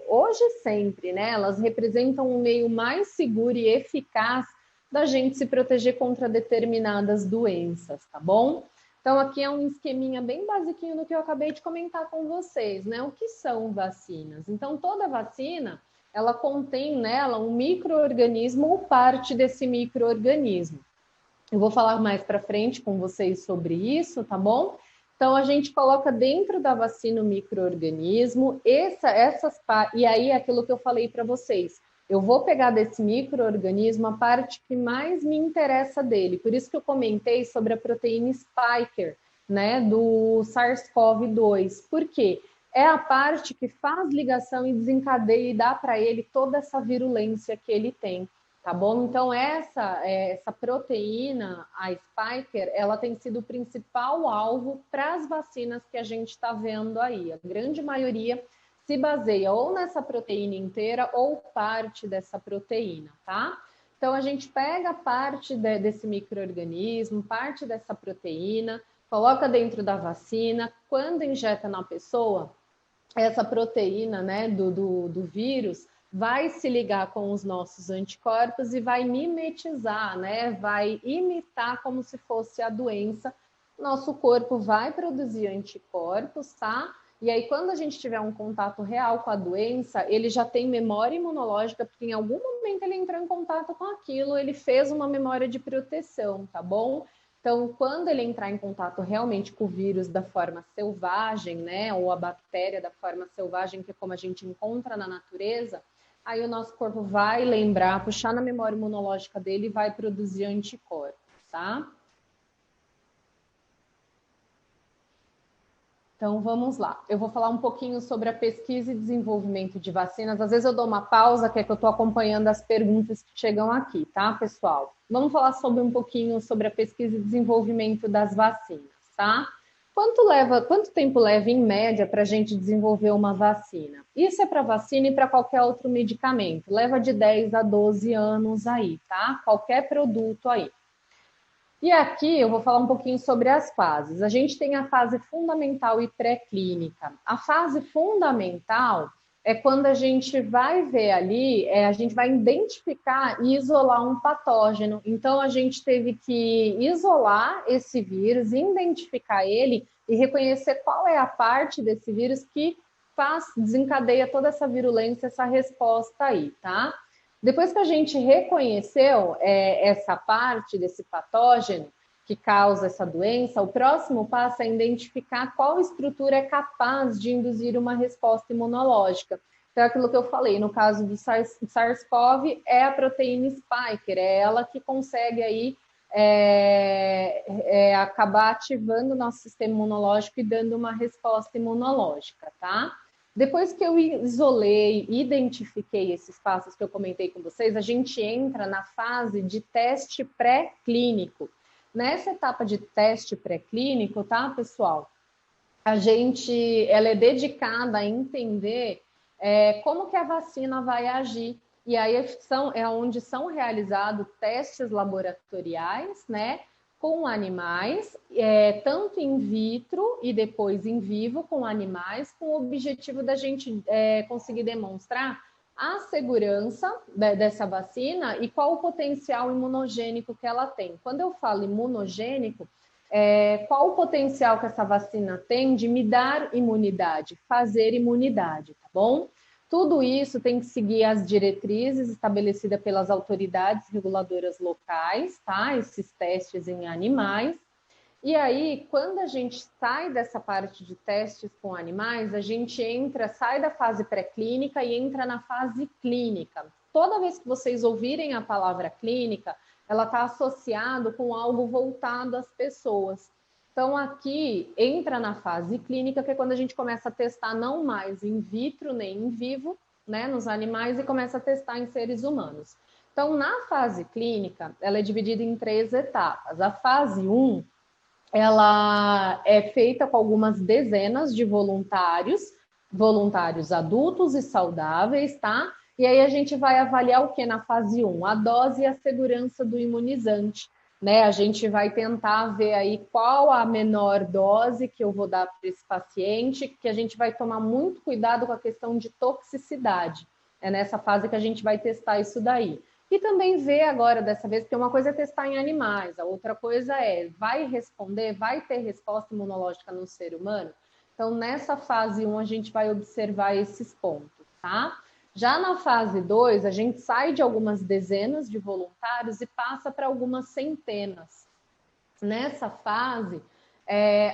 hoje sempre, né? Elas representam um meio mais seguro e eficaz da gente se proteger contra determinadas doenças, tá bom? Então, aqui é um esqueminha bem basiquinho do que eu acabei de comentar com vocês, né? O que são vacinas? Então, toda vacina, ela contém nela um micro-organismo ou parte desse micro-organismo. Eu vou falar mais para frente com vocês sobre isso, tá bom? Então, a gente coloca dentro da vacina o micro-organismo, e aí é aquilo que eu falei para vocês. Eu vou pegar desse micro-organismo a parte que mais me interessa dele. Por isso que eu comentei sobre a proteína Spike, né, do SARS-CoV-2. Por quê? É a parte que faz ligação e desencadeia e dá para ele toda essa virulência que ele tem, tá bom? Então, essa proteína, a Spike, ela tem sido o principal alvo para as vacinas que a gente está vendo aí. A grande maioria se baseia ou nessa proteína inteira ou parte dessa proteína, tá? Então, a gente pega parte desse micro-organismo, parte dessa proteína, coloca dentro da vacina. Quando injeta na pessoa, essa proteína, né, do vírus vai se ligar com os nossos anticorpos e vai mimetizar, né, vai imitar como se fosse a doença. Nosso corpo vai produzir anticorpos, tá? E aí, quando a gente tiver um contato real com a doença, ele já tem memória imunológica, porque em algum momento ele entrou em contato com aquilo, ele fez uma memória de proteção, tá bom? Então, quando ele entrar em contato realmente com o vírus da forma selvagem, né, ou a bactéria da forma selvagem, que é como a gente encontra na natureza, aí o nosso corpo vai lembrar, puxar na memória imunológica dele e vai produzir anticorpos, tá? Então, vamos lá. Eu vou falar um pouquinho sobre a pesquisa e desenvolvimento de vacinas. Às vezes eu dou uma pausa, que é que eu estou acompanhando as perguntas que chegam aqui, tá, pessoal? Vamos falar sobre um pouquinho sobre a pesquisa e desenvolvimento das vacinas, tá? Quanto tempo leva, em média, para a gente desenvolver uma vacina? Isso é para vacina e para qualquer outro medicamento. Leva de 10 a 12 anos aí, tá? Qualquer produto aí. E aqui eu vou falar um pouquinho sobre as fases. A gente tem a fase fundamental e pré-clínica. A fase fundamental é quando a gente vai ver ali, a gente vai identificar e isolar um patógeno. Então, a gente teve que isolar esse vírus, identificar ele e reconhecer qual é a parte desse vírus que desencadeia toda essa virulência, essa resposta aí, tá? Depois que a gente reconheceu essa parte desse patógeno que causa essa doença, o próximo passo é identificar qual estrutura é capaz de induzir uma resposta imunológica. Então, é aquilo que eu falei, no caso do SARS-CoV, é a proteína Spike, é ela que consegue aí acabar ativando o nosso sistema imunológico e dando uma resposta imunológica, tá? Depois que eu isolei, identifiquei esses passos que eu comentei com vocês, a gente entra na fase de teste pré-clínico. Nessa etapa de teste pré-clínico, tá, pessoal? Ela é dedicada a entender como que a vacina vai agir. E aí é onde são realizados testes laboratoriais, né? Com animais, tanto in vitro e depois in vivo com animais, com o objetivo da gente conseguir demonstrar a segurança dessa vacina e qual o potencial imunogênico que ela tem. Quando eu falo imunogênico, qual o potencial que essa vacina tem de me dar imunidade, fazer imunidade, tá bom? Tudo isso tem que seguir as diretrizes estabelecidas pelas autoridades reguladoras locais, tá? Esses testes em animais. E aí, quando a gente sai dessa parte de testes com animais, a gente sai da fase pré-clínica e entra na fase clínica. Toda vez que vocês ouvirem a palavra clínica, ela está associada com algo voltado às pessoas. Então, aqui entra na fase clínica, que é quando a gente começa a testar não mais in vitro nem in vivo, né, nos animais, e começa a testar em seres humanos. Então, na fase clínica, ela é dividida em 3 etapas. A fase 1, ela é feita com algumas dezenas de voluntários adultos e saudáveis, tá? E aí a gente vai avaliar o que na fase 1? A dose e a segurança do imunizante. Né, a gente vai tentar ver aí qual a menor dose que eu vou dar para esse paciente, que a gente vai tomar muito cuidado com a questão de toxicidade. É nessa fase que a gente vai testar isso daí. E também ver agora, dessa vez, porque uma coisa é testar em animais, a outra coisa vai ter resposta imunológica no ser humano? Então, nessa fase 1, a gente vai observar esses pontos, tá? Já na fase 2, a gente sai de algumas dezenas de voluntários e passa para algumas centenas. Nessa fase,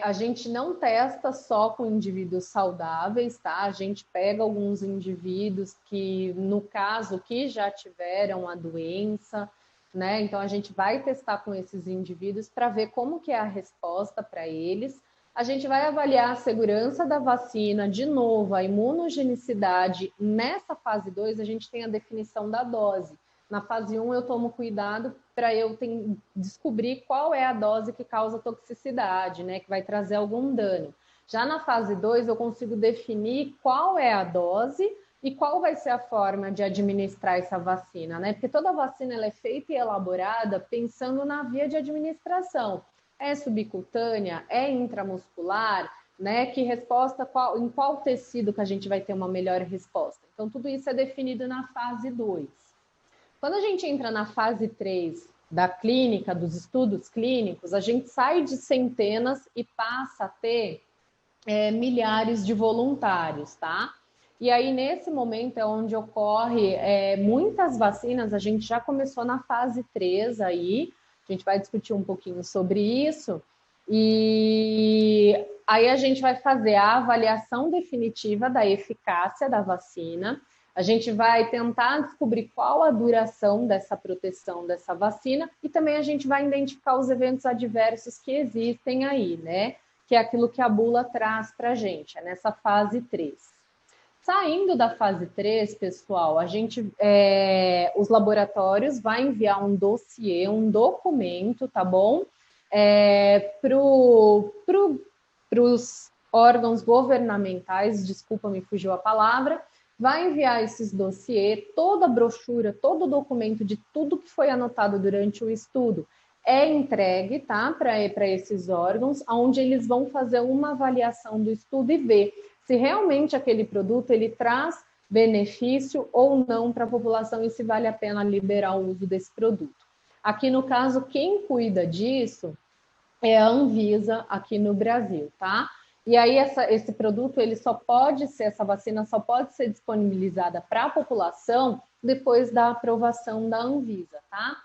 a gente não testa só com indivíduos saudáveis, tá? A gente pega alguns indivíduos que, no caso, que já tiveram a doença, né? Então, a gente vai testar com esses indivíduos para ver como que é a resposta para eles. A gente vai avaliar a segurança da vacina, de novo, a imunogenicidade. Nessa fase 2, a gente tem a definição da dose. Na fase 1, eu tomo cuidado para eu descobrir qual é a dose que causa toxicidade, né, que vai trazer algum dano. Já na fase 2, eu consigo definir qual é a dose e qual vai ser a forma de administrar essa vacina, né? Porque toda vacina ela é feita e elaborada pensando na via de administração. É subcutânea? É intramuscular? Né? Que resposta, em qual tecido que a gente vai ter uma melhor resposta? Então, tudo isso é definido na fase 2. Quando a gente entra na fase 3 da clínica, dos estudos clínicos, a gente sai de centenas e passa a ter milhares de voluntários, tá? E aí, nesse momento, é onde ocorre muitas vacinas, a gente já começou na fase 3 aí, a gente vai discutir um pouquinho sobre isso, e aí a gente vai fazer a avaliação definitiva da eficácia da vacina, a gente vai tentar descobrir qual a duração dessa proteção dessa vacina e também a gente vai identificar os eventos adversos que existem aí, né? Que é aquilo que a bula traz para a gente, é nessa fase 3. Saindo da fase 3, pessoal, os laboratórios vão enviar um dossiê, um documento, tá bom? Para os órgãos governamentais, desculpa, me fugiu a palavra, vai enviar esses dossiês, toda a brochura, todo o documento de tudo que foi anotado durante o estudo é entregue, tá, para esses órgãos, onde eles vão fazer uma avaliação do estudo e ver se realmente aquele produto ele traz benefício ou não para a população e se vale a pena liberar o uso desse produto. Aqui no caso, quem cuida disso é a Anvisa aqui no Brasil, tá? E aí esse produto, essa vacina só pode ser disponibilizada para a população depois da aprovação da Anvisa, tá?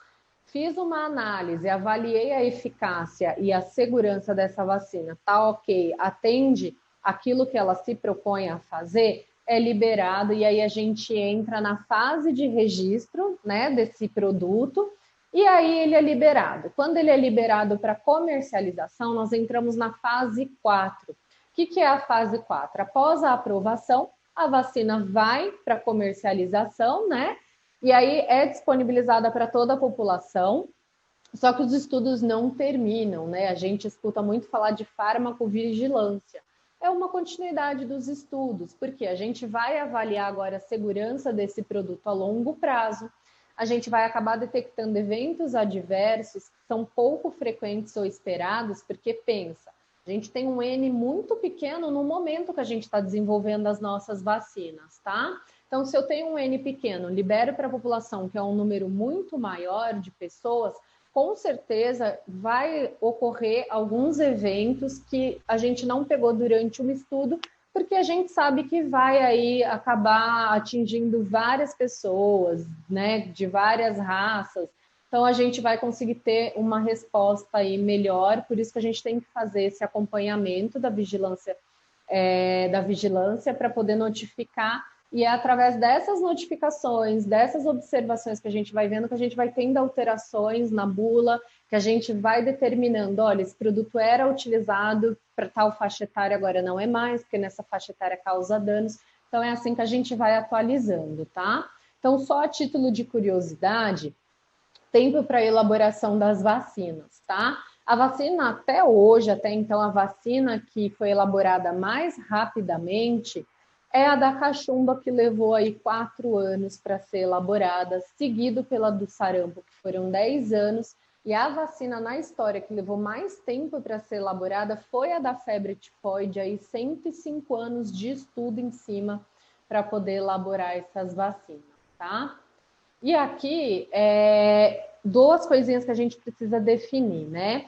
Fiz uma análise, avaliei a eficácia e a segurança dessa vacina, tá ok, atende aquilo que ela se propõe a fazer, é liberado e aí a gente entra na fase de registro, né, desse produto e aí ele é liberado. Quando ele é liberado para comercialização, nós entramos na fase 4. O que é a fase 4? Após a aprovação, a vacina vai para comercialização, né? E aí é disponibilizada para toda a população, só que os estudos não terminam, né? A gente escuta muito falar de farmacovigilância. É uma continuidade dos estudos, porque a gente vai avaliar agora a segurança desse produto a longo prazo, a gente vai acabar detectando eventos adversos que são pouco frequentes ou esperados, porque pensa, a gente tem um N muito pequeno no momento que a gente está desenvolvendo as nossas vacinas, tá? Então, se eu tenho um N pequeno, libero para a população, que é um número muito maior de pessoas, com certeza vai ocorrer alguns eventos que a gente não pegou durante um estudo, porque a gente sabe que vai aí acabar atingindo várias pessoas, né, de várias raças. Então, a gente vai conseguir ter uma resposta aí melhor, por isso que a gente tem que fazer esse acompanhamento da vigilância para poder notificar. E é através dessas notificações, dessas observações que a gente vai vendo, que a gente vai tendo alterações na bula, que a gente vai determinando, olha, esse produto era utilizado para tal faixa etária, agora não é mais, porque nessa faixa etária causa danos. Então, é assim que a gente vai atualizando, tá? Então, só a título de curiosidade, tempo para elaboração das vacinas, tá? A vacina até hoje, até então, a vacina que foi elaborada mais rapidamente é a da cachumba, que levou aí 4 anos para ser elaborada, seguido pela do sarampo, que foram 10 anos, e a vacina na história que levou mais tempo para ser elaborada foi a da febre tifoide, aí 105 anos de estudo em cima para poder elaborar essas vacinas, tá? E aqui, duas coisinhas que a gente precisa definir, né?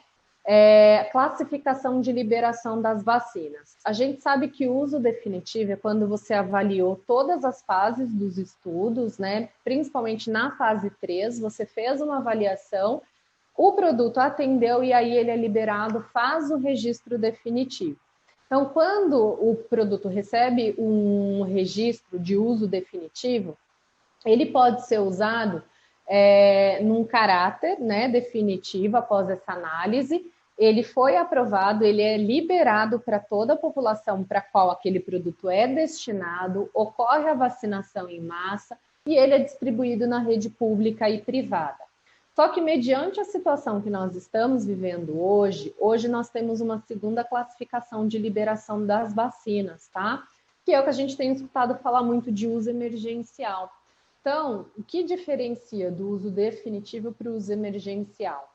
Classificação de liberação das vacinas. A gente sabe que o uso definitivo é quando você avaliou todas as fases dos estudos, né? Principalmente na fase 3, você fez uma avaliação, o produto atendeu e aí ele é liberado, faz o registro definitivo. Então, quando o produto recebe um registro de uso definitivo, ele pode ser usado num caráter, né, definitivo após essa análise. Ele foi aprovado, ele é liberado para toda a população para a qual aquele produto é destinado, ocorre a vacinação em massa e ele é distribuído na rede pública e privada. Só que mediante a situação que nós estamos vivendo hoje nós temos uma segunda classificação de liberação das vacinas, tá? Que é o que a gente tem escutado falar muito de uso emergencial. Então, o que diferencia do uso definitivo para o uso emergencial?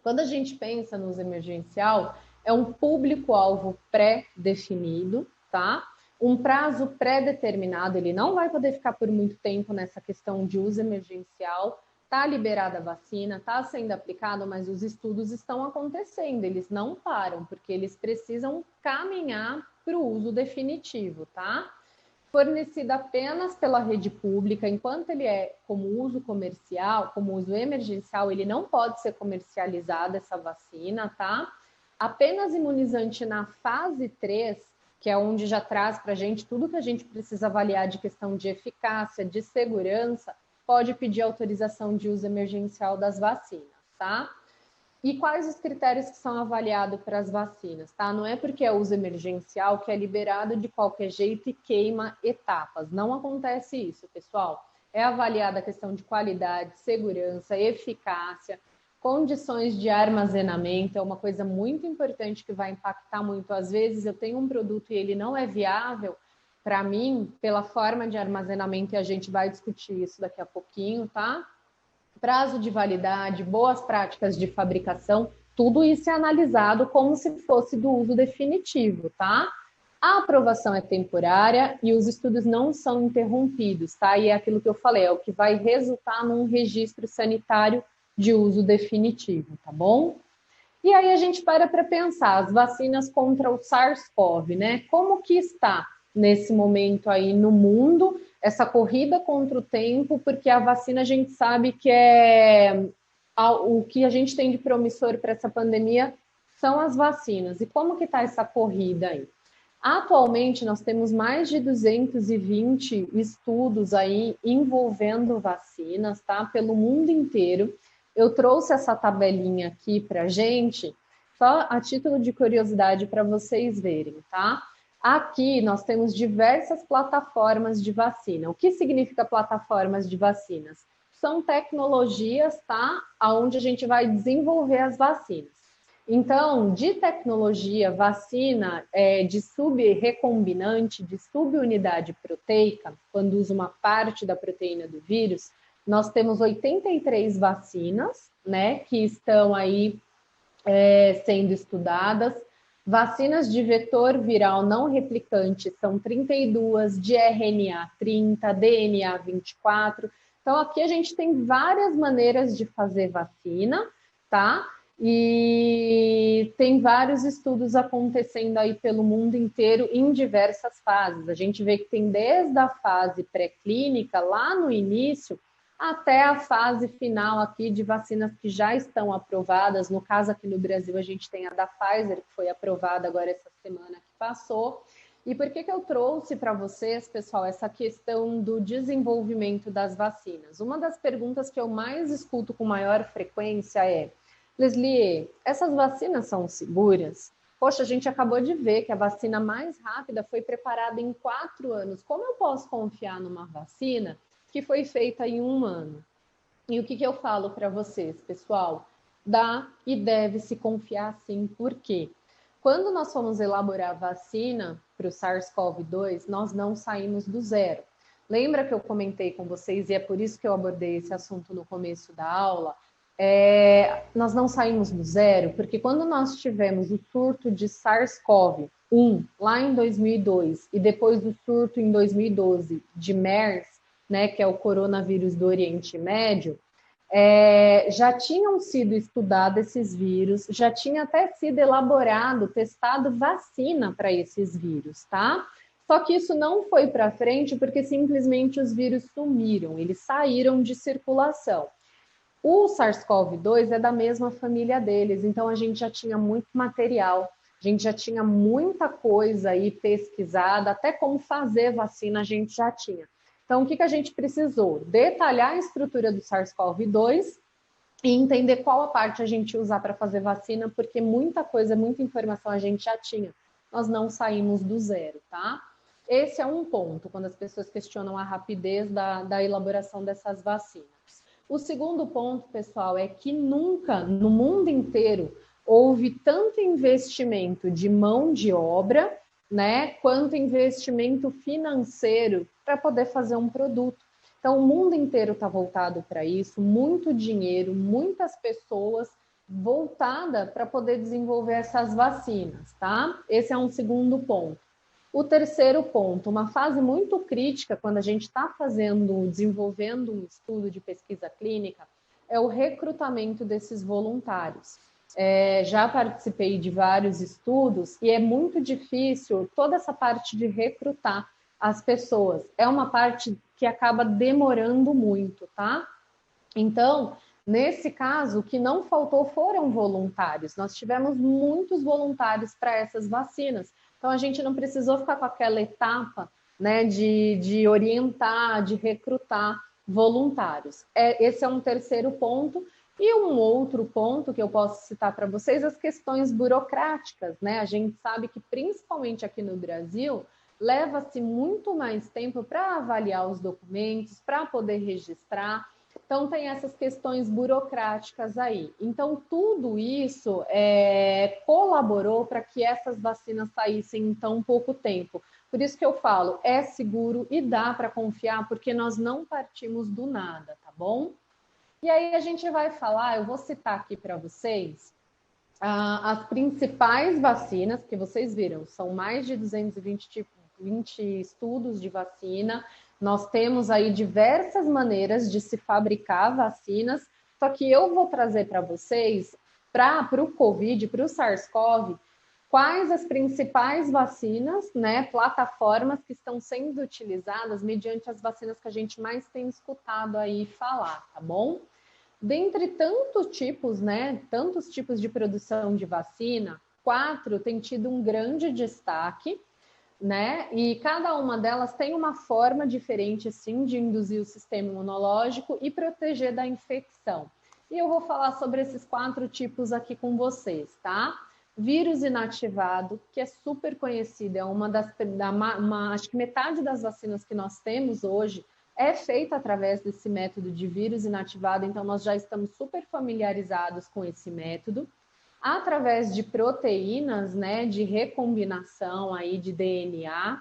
Quando a gente pensa no uso emergencial, é um público-alvo pré-definido, tá? Um prazo pré-determinado, ele não vai poder ficar por muito tempo nessa questão de uso emergencial. Está liberada a vacina, está sendo aplicado, mas os estudos estão acontecendo, eles não param, porque eles precisam caminhar para o uso definitivo, tá? Fornecida apenas pela rede pública, enquanto ele é como uso comercial, como uso emergencial, ele não pode ser comercializado essa vacina, tá? Apenas imunizante na fase 3, que é onde já traz para a gente tudo que a gente precisa avaliar de questão de eficácia, de segurança, pode pedir autorização de uso emergencial das vacinas, tá? E quais os critérios que são avaliados para as vacinas, tá? Não é porque é uso emergencial que é liberado de qualquer jeito e queima etapas. Não acontece isso, pessoal. É avaliada a questão de qualidade, segurança, eficácia. condições de armazenamento é uma coisa muito importante que vai impactar muito. Às vezes eu tenho um produto e ele não é viável para mim, pela forma de armazenamento, e a gente vai discutir isso daqui a pouquinho, tá? Prazo de validade, boas práticas de fabricação, tudo isso é analisado como se fosse do uso definitivo, tá? A aprovação é temporária e os estudos não são interrompidos, tá? E é aquilo que eu falei, é o que vai resultar num registro sanitário de uso definitivo, tá bom? E aí a gente para pensar, as vacinas contra o SARS-CoV, né? Como que está nesse momento aí no mundo, essa corrida contra o tempo, porque a vacina a gente sabe que o que a gente tem de promissor para essa pandemia são as vacinas. E como que está essa corrida aí? Atualmente, nós temos mais de 220 estudos aí envolvendo vacinas, tá? Pelo mundo inteiro. Eu trouxe essa tabelinha aqui para gente, só a título de curiosidade para vocês verem, tá? Aqui nós temos diversas plataformas de vacina. O que significa plataformas de vacinas? São tecnologias, tá? Onde a gente vai desenvolver as vacinas. Então, de tecnologia, vacina de subrecombinante, de subunidade proteica, quando usa uma parte da proteína do vírus, nós temos 83 vacinas, né, que estão aí sendo estudadas. Vacinas de vetor viral não replicante são 32, de RNA 30, DNA 24. Então, aqui a gente tem várias maneiras de fazer vacina, tá? E tem vários estudos acontecendo aí pelo mundo inteiro em diversas fases. A gente vê que tem desde a fase pré-clínica, lá no início, até a fase final aqui de vacinas que já estão aprovadas. No caso, aqui no Brasil, a gente tem a da Pfizer, que foi aprovada agora essa semana que passou. E por que eu trouxe para vocês, pessoal, essa questão do desenvolvimento das vacinas? Uma das perguntas que eu mais escuto com maior frequência é: Leslie, essas vacinas são seguras? Poxa, a gente acabou de ver que a vacina mais rápida foi preparada em 4 anos. Como eu posso confiar numa vacina que foi feita em 1 ano? E o que eu falo para vocês, pessoal? Dá e deve se confiar sim. Por quê? Quando nós fomos elaborar a vacina para o SARS-CoV-2, nós não saímos do zero. Lembra que eu comentei com vocês, e é por isso que eu abordei esse assunto no começo da aula? Nós não saímos do zero, porque quando nós tivemos o surto de SARS-CoV-1 lá em 2002 e depois do surto em 2012 de MERS, né, que é o coronavírus do Oriente Médio, já tinham sido estudados esses vírus, já tinha até sido elaborado, testado vacina para esses vírus, tá? Só que isso não foi para frente porque simplesmente os vírus sumiram, eles saíram de circulação. O SARS-CoV-2 é da mesma família deles, então a gente já tinha muito material, a gente já tinha muita coisa aí pesquisada, até como fazer vacina a gente já tinha. Então, o que a gente precisou? Detalhar a estrutura do SARS-CoV-2 e entender qual a parte a gente usar para fazer vacina, porque muita coisa, muita informação a gente já tinha. Nós não saímos do zero, tá? Esse é um ponto, quando as pessoas questionam a rapidez da elaboração dessas vacinas. O segundo ponto, pessoal, é que nunca, no mundo inteiro, houve tanto investimento de mão de obra, né, quanto investimento financeiro para poder fazer um produto. Então, o mundo inteiro está voltado para isso, muito dinheiro, muitas pessoas voltadas para poder desenvolver essas vacinas, tá? Esse é um segundo ponto. O terceiro ponto, uma fase muito crítica quando a gente está desenvolvendo um estudo de pesquisa clínica, é o recrutamento desses voluntários. Já participei de vários estudos e é muito difícil toda essa parte de recrutar as pessoas. É uma parte que acaba demorando muito, tá? Então, nesse caso, o que não faltou foram voluntários. Nós tivemos muitos voluntários para essas vacinas. Então, a gente não precisou ficar com aquela etapa, né, de orientar, de recrutar voluntários. Esse é um terceiro ponto. E um outro ponto que eu posso citar para vocês, as questões burocráticas, né? A gente sabe que, principalmente aqui no Brasil, leva-se muito mais tempo para avaliar os documentos, para poder registrar. Então, tem essas questões burocráticas aí. Então, tudo isso colaborou para que essas vacinas saíssem em tão pouco tempo. Por isso que eu falo, é seguro e dá para confiar, porque nós não partimos do nada, tá bom? E aí a gente vai falar, eu vou citar aqui para vocês as principais vacinas, que vocês viram, são mais de 220 estudos de vacina. Nós temos aí diversas maneiras de se fabricar vacinas, só que eu vou trazer para vocês, para o COVID, para o SARS-CoV, quais as principais vacinas, né, plataformas que estão sendo utilizadas mediante as vacinas que a gente mais tem escutado aí falar, tá bom? Dentre tantos tipos, né, tantos tipos de produção de vacina, 4 têm tido um grande destaque, né? E cada uma delas tem uma forma diferente, sim, de induzir o sistema imunológico e proteger da infecção. E eu vou falar sobre esses 4 tipos aqui com vocês, tá? Vírus inativado, que é super conhecido, é acho que metade das vacinas que nós temos hoje é feita através desse método de vírus inativado, então nós já estamos super familiarizados com esse método. Através de proteínas, né, de recombinação aí de DNA,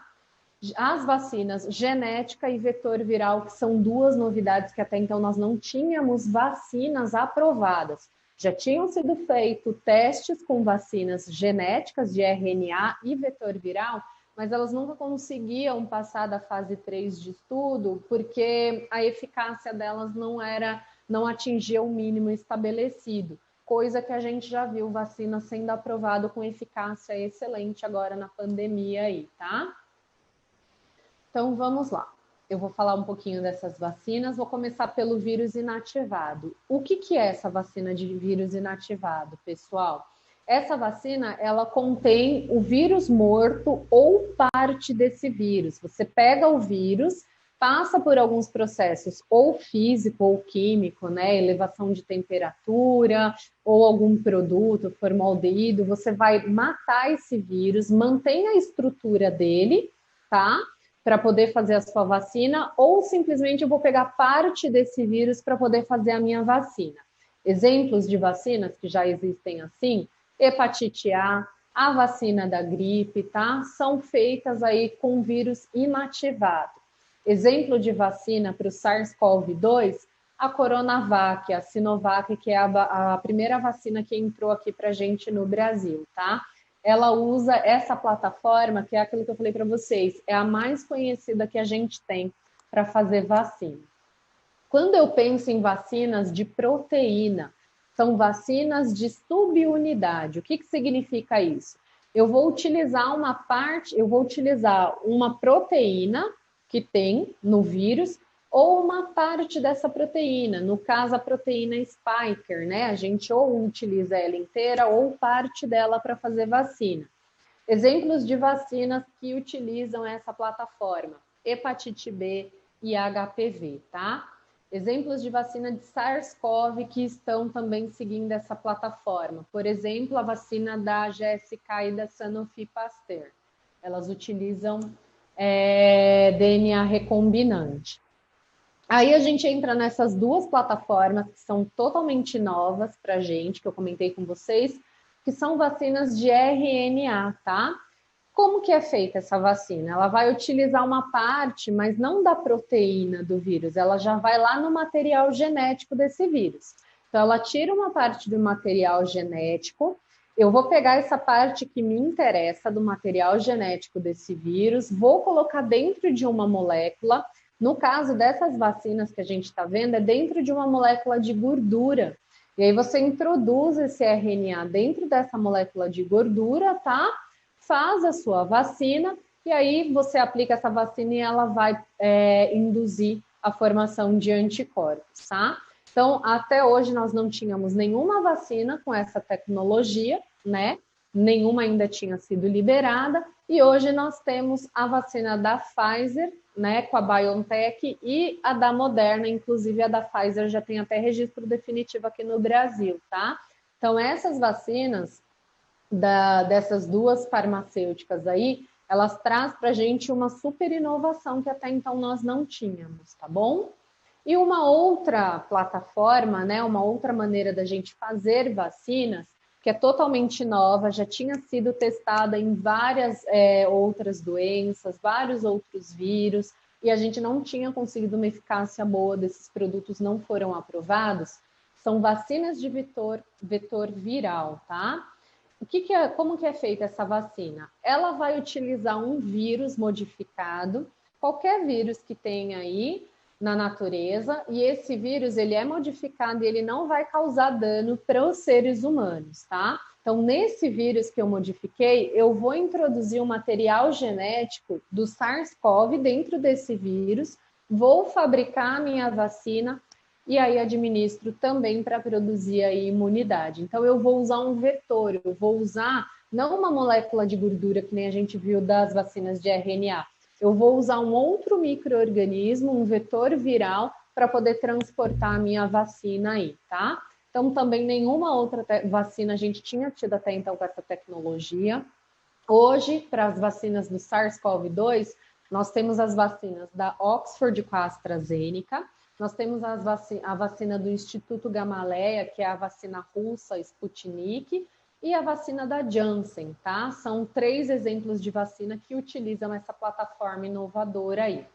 as vacinas genética e vetor viral, que são 2 novidades que até então nós não tínhamos vacinas aprovadas. Já tinham sido feitos testes com vacinas genéticas de RNA e vetor viral, mas elas nunca conseguiam passar da fase 3 de estudo, porque a eficácia delas não atingia o mínimo estabelecido, coisa que a gente já viu vacina sendo aprovada com eficácia excelente agora na pandemia aí, tá? Então vamos lá. Eu vou falar um pouquinho dessas vacinas, vou começar pelo vírus inativado. O que é essa vacina de vírus inativado, pessoal? Essa vacina, ela contém o vírus morto ou parte desse vírus. Você pega o vírus, passa por alguns processos, ou físico ou químico, né? Elevação de temperatura, ou algum produto, formaldeído, você vai matar esse vírus, mantém a estrutura dele, tá? Para poder fazer a sua vacina, ou simplesmente eu vou pegar parte desse vírus para poder fazer a minha vacina. Exemplos de vacinas que já existem assim, hepatite a vacina da gripe, tá? São feitas aí com vírus inativado. Exemplo de vacina para o SARS-CoV-2, a Coronavac, a Sinovac, que é a primeira vacina que entrou aqui para a gente no Brasil, tá? Ela usa essa plataforma, que é aquilo que eu falei para vocês, é a mais conhecida que a gente tem para fazer vacina. Quando eu penso em vacinas de proteína, são vacinas de subunidade. O que significa isso? Eu vou utilizar uma proteína que tem no vírus ou uma parte dessa proteína, no caso a proteína spiker, né? A gente ou utiliza ela inteira ou parte dela para fazer vacina. Exemplos de vacinas que utilizam essa plataforma: hepatite B e HPV, tá? Exemplos de vacina de SARS-CoV que estão também seguindo essa plataforma. Por exemplo, a vacina da GSK e da Sanofi Pasteur. Elas utilizam DNA recombinante. Aí a gente entra nessas 2 plataformas que são totalmente novas para a gente, que eu comentei com vocês, que são vacinas de RNA, tá? Como que é feita essa vacina? Ela vai utilizar uma parte, mas não da proteína do vírus, ela já vai lá no material genético desse vírus. Então, ela tira uma parte do material genético, eu vou pegar essa parte que me interessa do material genético desse vírus, vou colocar dentro de uma molécula. No caso dessas vacinas que a gente está vendo, é dentro de uma molécula de gordura. E aí você introduz esse RNA dentro dessa molécula de gordura, tá? Faz a sua vacina e aí você aplica essa vacina e ela vai induzir a formação de anticorpos, tá? Então, até hoje nós não tínhamos nenhuma vacina com essa tecnologia, né? Nenhuma ainda tinha sido liberada e hoje nós temos a vacina da Pfizer, né, com a BioNTech e a da Moderna, inclusive a da Pfizer já tem até registro definitivo aqui no Brasil, tá? Então, essas vacinas dessas 2 farmacêuticas aí, elas trazem para a gente uma super inovação que até então nós não tínhamos, tá bom? E uma outra plataforma, né, uma outra maneira da gente fazer vacinas, que é totalmente nova, já tinha sido testada em várias outras doenças, vários outros vírus, e a gente não tinha conseguido uma eficácia boa desses produtos, não foram aprovados, são vacinas de vetor viral, tá? Como que é feita essa vacina? Ela vai utilizar um vírus modificado, qualquer vírus que tenha aí na natureza, e esse vírus ele é modificado e ele não vai causar dano para os seres humanos, tá? Então, nesse vírus que eu modifiquei, eu vou introduzir um material genético do SARS-CoV dentro desse vírus, vou fabricar a minha vacina e aí administro também para produzir a imunidade. Então, eu vou usar um vetor, eu vou usar não uma molécula de gordura, que nem a gente viu das vacinas de RNA, eu vou usar um outro micro-organismo, um vetor viral, para poder transportar a minha vacina aí, tá? Então, também nenhuma outra vacina a gente tinha tido até então com essa tecnologia. Hoje, para as vacinas do SARS-CoV-2, nós temos as vacinas da Oxford com a AstraZeneca, nós temos a vacina do Instituto Gamaleya, que é a vacina russa Sputnik, e a vacina da Janssen, tá? São 3 exemplos de vacina que utilizam essa plataforma inovadora aí.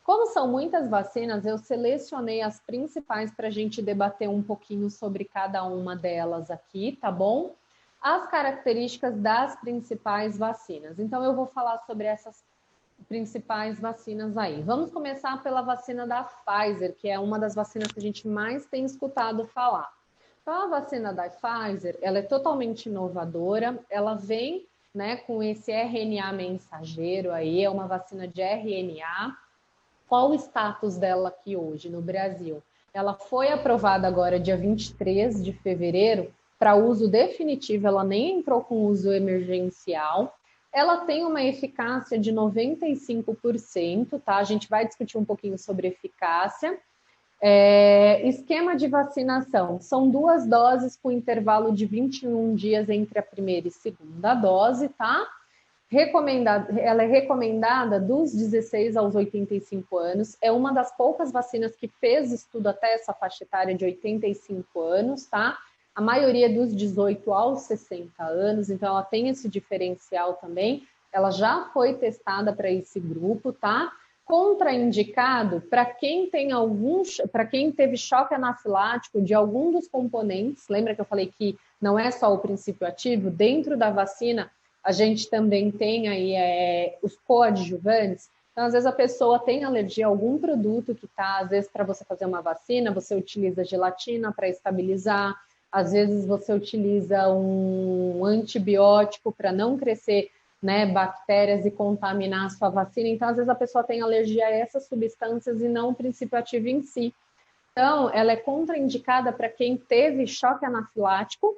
Como são muitas vacinas, eu selecionei as principais para a gente debater um pouquinho sobre cada uma delas aqui, tá bom? As características das principais vacinas. Então, eu vou falar sobre essas principais vacinas aí. Vamos começar pela vacina da Pfizer, que é uma das vacinas que a gente mais tem escutado falar. Então, a vacina da Pfizer, ela é totalmente inovadora, ela vem, né, com esse RNA mensageiro aí, é uma vacina de RNA. Qual o status dela aqui hoje no Brasil? Ela foi aprovada agora dia 23 de fevereiro para uso definitivo, ela nem entrou com uso emergencial. Ela tem uma eficácia de 95%, tá? A gente vai discutir um pouquinho sobre eficácia. Esquema de vacinação. São 2 doses com intervalo de 21 dias entre a primeira e segunda dose, tá? Ela é recomendada dos 16 aos 85 anos. É uma das poucas vacinas que fez estudo até essa faixa etária de 85 anos, tá? A maioria dos 18 aos 60 anos, então ela tem esse diferencial também. Ela já foi testada para esse grupo, tá? Contraindicado para quem teve choque anafilático de algum dos componentes. Lembra que eu falei que não é só o princípio ativo? Dentro da vacina, a gente também tem aí os coadjuvantes. Então, às vezes a pessoa tem alergia a algum produto que está, às vezes para você fazer uma vacina, você utiliza gelatina para estabilizar, às vezes você utiliza um antibiótico para não crescer, né, bactérias e contaminar a sua vacina. Então, às vezes a pessoa tem alergia a essas substâncias e não o princípio ativo em si. Então, ela é contraindicada para quem teve choque anafilático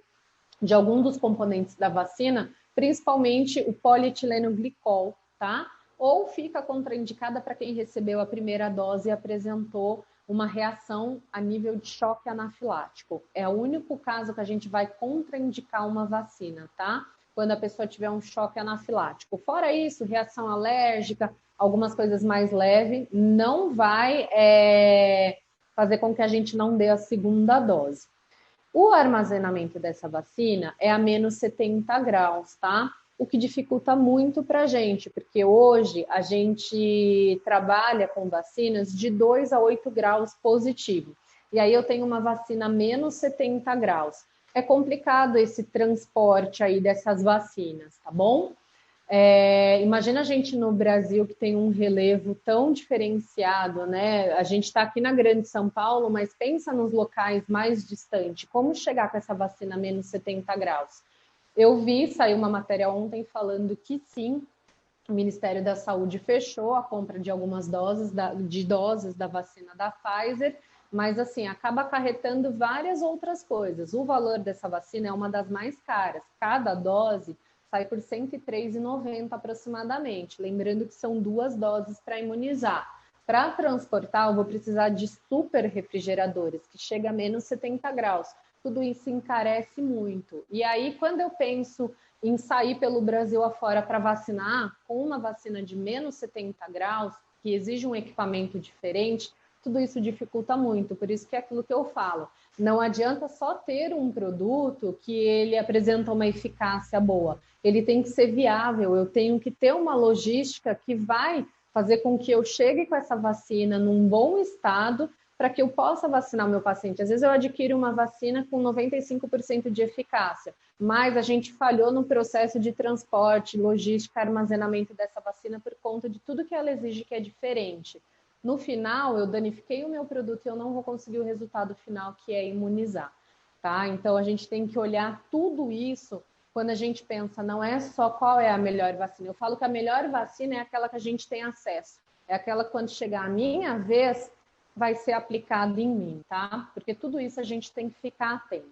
de algum dos componentes da vacina, principalmente o polietileno glicol, tá? Ou fica contraindicada para quem recebeu a primeira dose e apresentou uma reação a nível de choque anafilático. É o único caso que a gente vai contraindicar uma vacina, tá? Quando a pessoa tiver um choque anafilático. Fora isso, reação alérgica, algumas coisas mais leves, não vai fazer com que a gente não dê a segunda dose. O armazenamento dessa vacina é a menos 70 graus, tá? O que dificulta muito para a gente, porque hoje a gente trabalha com vacinas de 2 a 8 graus positivo. E aí eu tenho uma vacina menos 70 graus. É complicado esse transporte aí dessas vacinas, tá bom? Imagina a gente no Brasil que tem um relevo tão diferenciado, né? A gente está aqui na Grande São Paulo, mas pensa nos locais mais distantes. Como chegar com essa vacina menos 70 graus? Saiu uma matéria ontem falando que sim, o Ministério da Saúde fechou a compra de algumas doses da vacina da Pfizer, mas assim, acaba acarretando várias outras coisas. O valor dessa vacina é uma das mais caras. Cada dose sai por R$ 103,90 aproximadamente. Lembrando que são 2 doses para imunizar. Para transportar, eu vou precisar de super refrigeradores, que chega a menos 70 graus. Tudo isso encarece muito. E aí, quando eu penso em sair pelo Brasil afora para vacinar, com uma vacina de menos 70 graus, que exige um equipamento diferente, tudo isso dificulta muito. Por isso que é aquilo que eu falo. Não adianta só ter um produto que ele apresenta uma eficácia boa. Ele tem que ser viável, eu tenho que ter uma logística que vai fazer com que eu chegue com essa vacina num bom estado para que eu possa vacinar o meu paciente. Às vezes eu adquiro uma vacina com 95% de eficácia, mas a gente falhou no processo de transporte, logística, armazenamento dessa vacina por conta de tudo que ela exige que é diferente. No final, eu danifiquei o meu produto e eu não vou conseguir o resultado final, que é imunizar, tá? Então, a gente tem que olhar tudo isso quando a gente pensa, não é só qual é a melhor vacina. Eu falo que a melhor vacina é aquela que a gente tem acesso. É aquela que, quando chegar a minha vez, vai ser aplicado em mim, tá? Porque tudo isso a gente tem que ficar atento.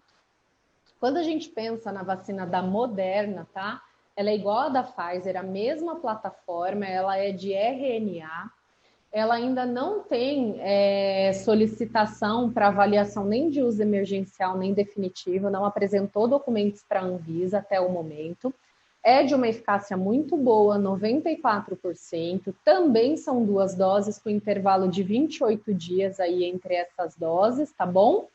Quando a gente pensa na vacina da Moderna, tá? Ela é igual a da Pfizer, a mesma plataforma, ela é de RNA, ela ainda não tem solicitação para avaliação nem de uso emergencial, nem definitivo, não apresentou documentos para a Anvisa até o momento. É de uma eficácia muito boa, 94%. Também são 2 doses com intervalo de 28 dias aí entre essas doses, tá bom?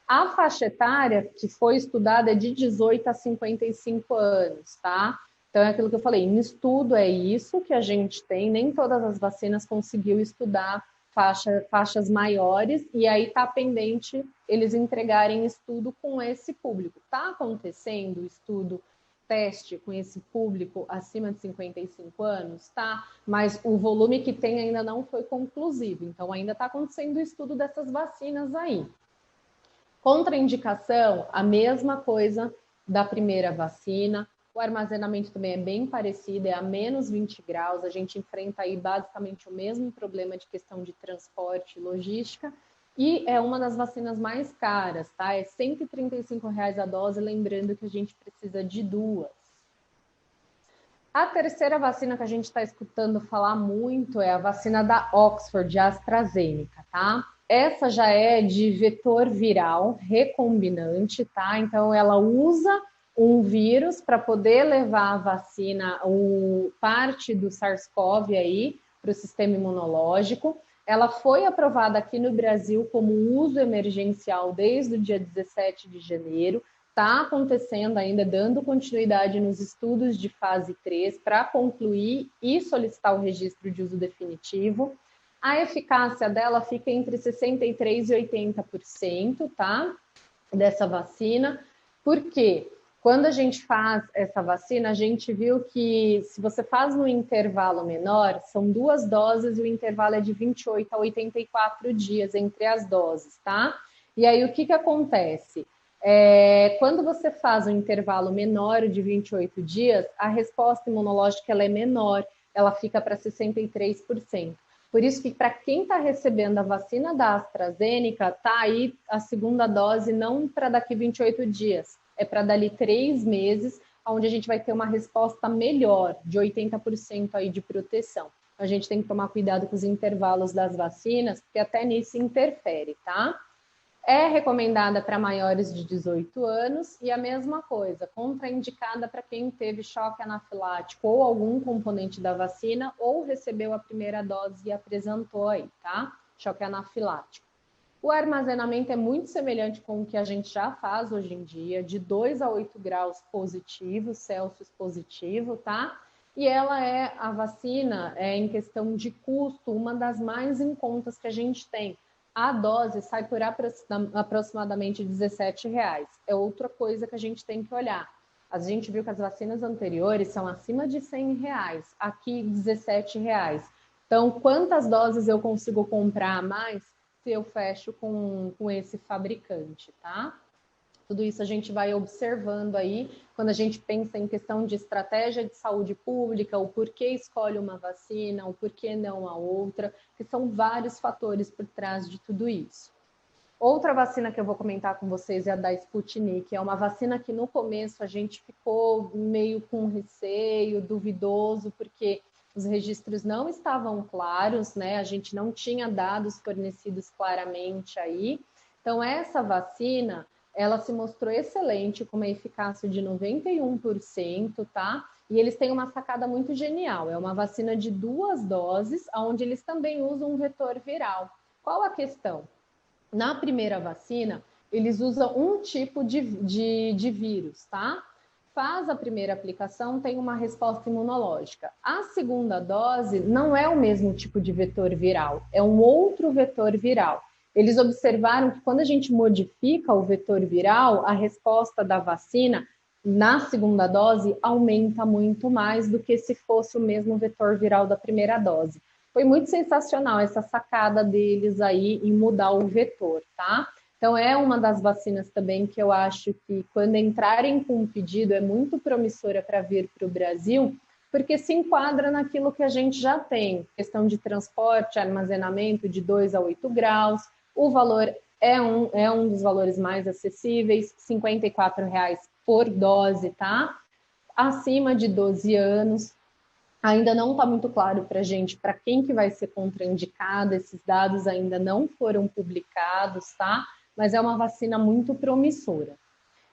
A faixa etária que foi estudada é de 18 a 55 anos, tá? Então, é aquilo que eu falei, em estudo é isso que a gente tem, nem todas as vacinas conseguiu estudar faixas maiores, e aí está pendente eles entregarem estudo com esse público. Está acontecendo estudo, teste com esse público acima de 55 anos? Tá, mas o volume que tem ainda não foi conclusivo, então ainda está acontecendo o estudo dessas vacinas aí. Contraindicação, a mesma coisa da primeira vacina. O armazenamento também é bem parecido, é a menos 20 graus. A gente enfrenta aí basicamente o mesmo problema de questão de transporte e logística. E é uma das vacinas mais caras, tá? É R$ 135 a dose, lembrando que a gente precisa de 2. A terceira vacina que a gente está escutando falar muito é a vacina da Oxford, de AstraZeneca, tá? Essa já é de vetor viral recombinante, tá? Então, ela usa um vírus para poder levar a vacina, parte do SARS-CoV aí, para o sistema imunológico. Ela foi aprovada aqui no Brasil como uso emergencial desde o dia 17 de janeiro. Está acontecendo ainda, dando continuidade nos estudos de fase 3 para concluir e solicitar o registro de uso definitivo. A eficácia dela fica entre 63% e 80%, tá? Dessa vacina. Por quê? Quando a gente faz essa vacina, a gente viu que se você faz no intervalo menor, são 2 doses e o intervalo é de 28 a 84 dias entre as doses, tá? E aí, o que acontece? Quando você faz um intervalo menor de 28 dias, a resposta imunológica ela é menor, ela fica para 63%. Por isso que para quem está recebendo a vacina da AstraZeneca, tá aí a segunda dose não para daqui 28 dias, é para dali 3 meses, onde a gente vai ter uma resposta melhor, de 80% aí de proteção. A gente tem que tomar cuidado com os intervalos das vacinas, porque até nisso interfere, tá? É recomendada para maiores de 18 anos e a mesma coisa, contraindicada para quem teve choque anafilático ou algum componente da vacina ou recebeu a primeira dose e apresentou aí, tá? Choque anafilático. O armazenamento é muito semelhante com o que a gente já faz hoje em dia, de 2 a 8 graus positivo, Celsius positivo, tá? E ela é a vacina, em questão de custo, uma das mais em contas que a gente tem. A dose sai por aproximadamente R$17. É outra coisa que a gente tem que olhar. A gente viu que as vacinas anteriores são acima de R$100, aqui R$17. Então, quantas doses eu consigo comprar a mais se eu fecho com esse fabricante, tá? Tudo isso a gente vai observando aí, quando a gente pensa em questão de estratégia de saúde pública, o porquê escolhe uma vacina, o porquê não a outra, que são vários fatores por trás de tudo isso. Outra vacina que eu vou comentar com vocês é a da Sputnik, é uma vacina que no começo a gente ficou meio com receio, duvidoso, porque os registros não estavam claros, né? A gente não tinha dados fornecidos claramente aí. Então, essa vacina, ela se mostrou excelente, com uma eficácia de 91%, tá? E eles têm uma sacada muito genial. É uma vacina de 2 doses, onde eles também usam um vetor viral. Qual a questão? Na primeira vacina, eles usam um tipo de vírus, tá? Faz a primeira aplicação, tem uma resposta imunológica. A segunda dose não é o mesmo tipo de vetor viral, é um outro vetor viral. Eles observaram que quando a gente modifica o vetor viral, a resposta da vacina na segunda dose aumenta muito mais do que se fosse o mesmo vetor viral da primeira dose. Foi muito sensacional essa sacada deles aí em mudar o vetor, tá? Então, é uma das vacinas também que eu acho que, quando entrarem com um pedido, é muito promissora para vir para o Brasil, porque se enquadra naquilo que a gente já tem, questão de transporte, armazenamento de 2 a 8 graus, o valor é um dos valores mais acessíveis, R$ 54,00 por dose, tá? Acima de 12 anos, ainda não está muito claro para a gente para quem que vai ser contraindicado, esses dados ainda não foram publicados, tá? Mas é uma vacina muito promissora.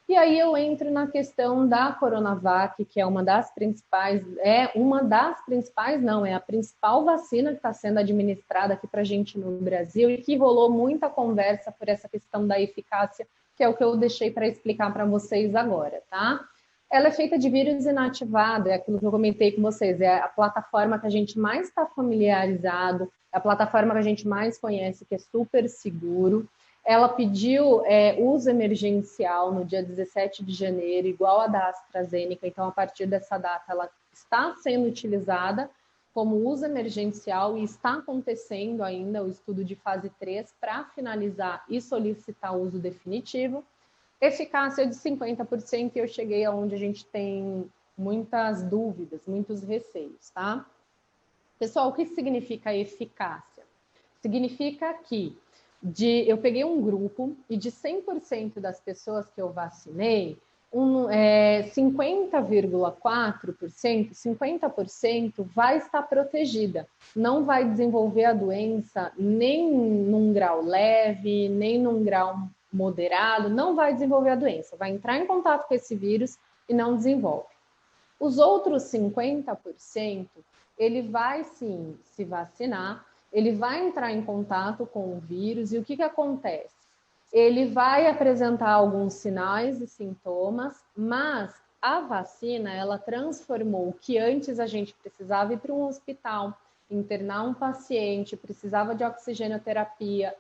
E aí eu entro na questão da Coronavac, que é uma das principais, não, é a principal vacina que está sendo administrada aqui para a gente no Brasil e que rolou muita conversa por essa questão da eficácia, que é o que eu deixei para explicar para vocês agora, tá? Ela é feita de vírus inativado, é aquilo que eu comentei com vocês, é a plataforma que a gente mais está familiarizado, é a plataforma que a gente mais conhece, que é super seguro. Ela pediu uso emergencial no dia 17 de janeiro, igual a da AstraZeneca, então a partir dessa data ela está sendo utilizada como uso emergencial e está acontecendo ainda o estudo de fase 3 para finalizar e solicitar uso definitivo. Eficácia de 50%, e eu cheguei aonde a gente tem muitas dúvidas, muitos receios, tá? Pessoal, o que significa eficácia? Significa que eu peguei um grupo e de 100% das pessoas que eu vacinei, 50,4%, 50% vai estar protegida. Não vai desenvolver a doença nem num grau leve, nem num grau moderado, não vai desenvolver a doença. Vai entrar em contato com esse vírus e não desenvolve. Os outros 50%, ele vai sim se vacinar, ele vai entrar em contato com o vírus e o que acontece? Ele vai apresentar alguns sinais e sintomas, mas a vacina, ela transformou o que antes a gente precisava ir para um hospital, internar um paciente, precisava de oxigenoterapia,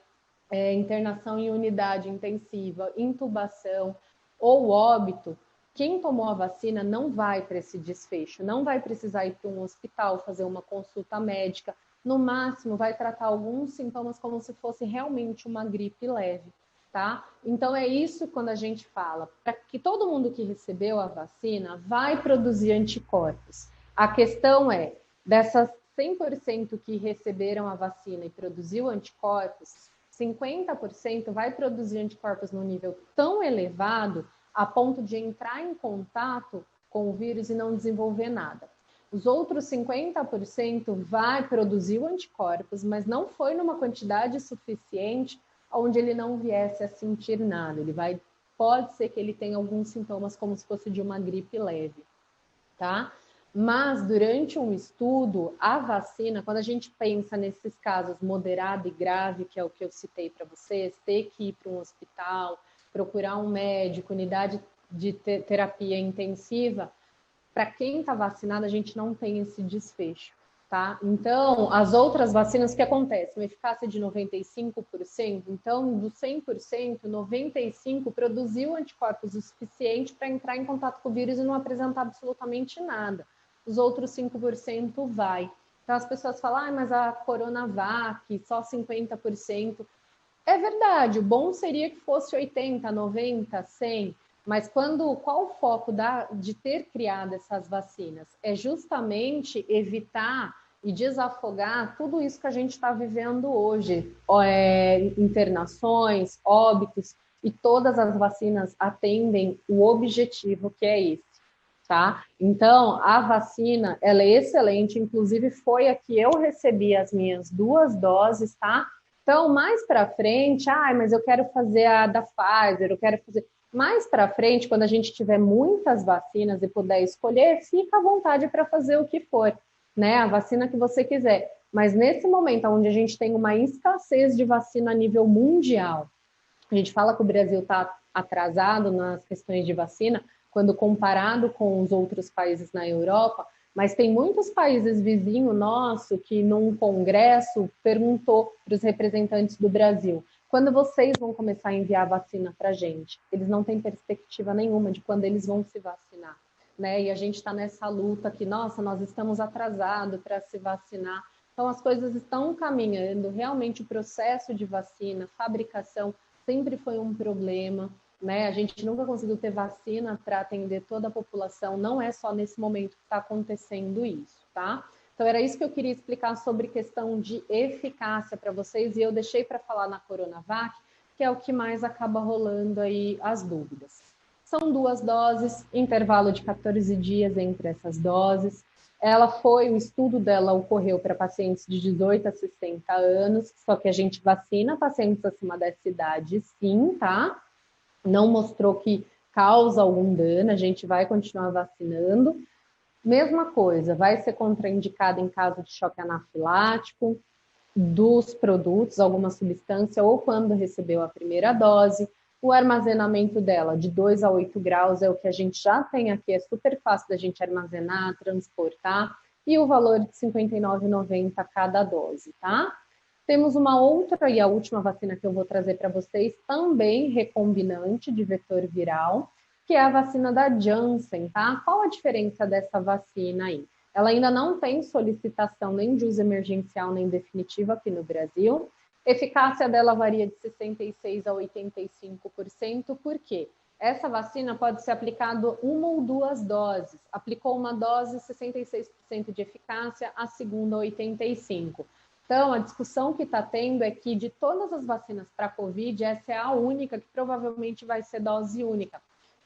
internação em unidade intensiva, intubação ou óbito. Quem tomou a vacina não vai para esse desfecho, não vai precisar ir para um hospital, fazer uma consulta médica, no máximo vai tratar alguns sintomas como se fosse realmente uma gripe leve, tá? Então é isso quando a gente fala, para que todo mundo que recebeu a vacina vai produzir anticorpos. A questão é, dessas 100% que receberam a vacina e produziu anticorpos, 50% vai produzir anticorpos num nível tão elevado a ponto de entrar em contato com o vírus e não desenvolver nada. Os outros 50% vai produzir o anticorpos, mas não foi numa quantidade suficiente onde ele não viesse a sentir nada. Pode ser que ele tenha alguns sintomas como se fosse de uma gripe leve, tá? Mas durante um estudo, a vacina, quando a gente pensa nesses casos moderado e grave, que é o que eu citei para vocês, ter que ir para um hospital, procurar um médico, unidade de terapia intensiva, para quem está vacinado, a gente não tem esse desfecho, tá? Então, as outras vacinas, o que acontece? Uma eficácia de 95%, então, dos 100%, 95% produziu anticorpos o suficiente para entrar em contato com o vírus e não apresentar absolutamente nada. Os outros 5% vai. Então, as pessoas falam, mas a Coronavac, só 50%. É verdade, o bom seria que fosse 80%, 90%, 100%. Mas qual o foco de ter criado essas vacinas? É justamente evitar e desafogar tudo isso que a gente está vivendo hoje. Internações, óbitos, e todas as vacinas atendem o objetivo que é esse, tá? Então, a vacina, ela é excelente, inclusive foi a que eu recebi as minhas 2 doses, tá? Então, mais para frente, mas eu quero fazer a da Pfizer, eu quero fazer... Mais para frente, quando a gente tiver muitas vacinas e puder escolher, fica à vontade para fazer o que for, né? A vacina que você quiser. Mas nesse momento, onde a gente tem uma escassez de vacina a nível mundial, a gente fala que o Brasil está atrasado nas questões de vacina, quando comparado com os outros países na Europa, mas tem muitos países vizinhos nosso que, num congresso, perguntou para os representantes do Brasil: quando vocês vão começar a enviar vacina para a gente? Eles não têm perspectiva nenhuma de quando eles vão se vacinar, né? E a gente está nessa luta que, nossa, nós estamos atrasados para se vacinar. Então, as coisas estão caminhando. Realmente, o processo de vacina, fabricação, sempre foi um problema, né? A gente nunca conseguiu ter vacina para atender toda a população, não é só nesse momento que está acontecendo isso, tá? Então, era isso que eu queria explicar sobre questão de eficácia para vocês, e eu deixei para falar na Coronavac, que é o que mais acaba rolando aí as dúvidas. São 2 doses, intervalo de 14 dias entre essas doses. O estudo dela ocorreu para pacientes de 18 a 60 anos, só que a gente vacina pacientes acima dessa idade, sim, tá? Não mostrou que causa algum dano, a gente vai continuar vacinando. Mesma coisa, vai ser contraindicada em caso de choque anafilático dos produtos, alguma substância, ou quando recebeu a primeira dose. O armazenamento dela, de 2 a 8 graus, é o que a gente já tem aqui, é super fácil da gente armazenar, transportar, e o valor de R$ 59,90 cada dose, tá? Temos uma outra, e a última vacina que eu vou trazer para vocês, também recombinante de vetor viral, que é a vacina da Janssen, tá? Qual a diferença dessa vacina aí? Ela ainda não tem solicitação nem de uso emergencial nem definitivo aqui no Brasil. Eficácia dela varia de 66% a 85%, por quê? Essa vacina pode ser aplicada 1 ou 2 doses. Aplicou uma dose, 66% de eficácia, a segunda, 85%. Então, a discussão que está tendo é que de todas as vacinas para a Covid, essa é a única que provavelmente vai ser dose única.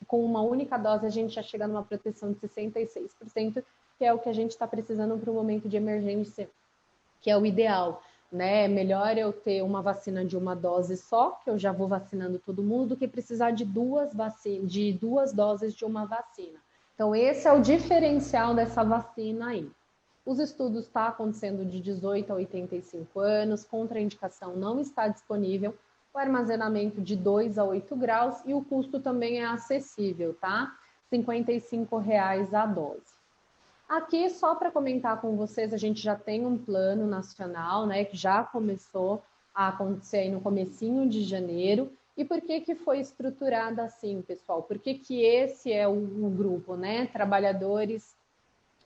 Com uma única dose, a gente já chega numa proteção de 66%, que é o que a gente está precisando para o momento de emergência, que é o ideal, né? É melhor eu ter uma vacina de uma dose só, que eu já vou vacinando todo mundo, do que precisar de duas doses de uma vacina. Então, esse é o diferencial dessa vacina aí. Os estudos estão acontecendo de 18 a 85 anos, contraindicação não está disponível, o armazenamento de 2 a 8 graus e o custo também é acessível, tá? R$ 55,00 a dose. Aqui, só para comentar com vocês, a gente já tem um plano nacional, né, que já começou a acontecer aí no comecinho de janeiro. E por que foi estruturada assim, pessoal? Por que esse é o grupo, né? Trabalhadores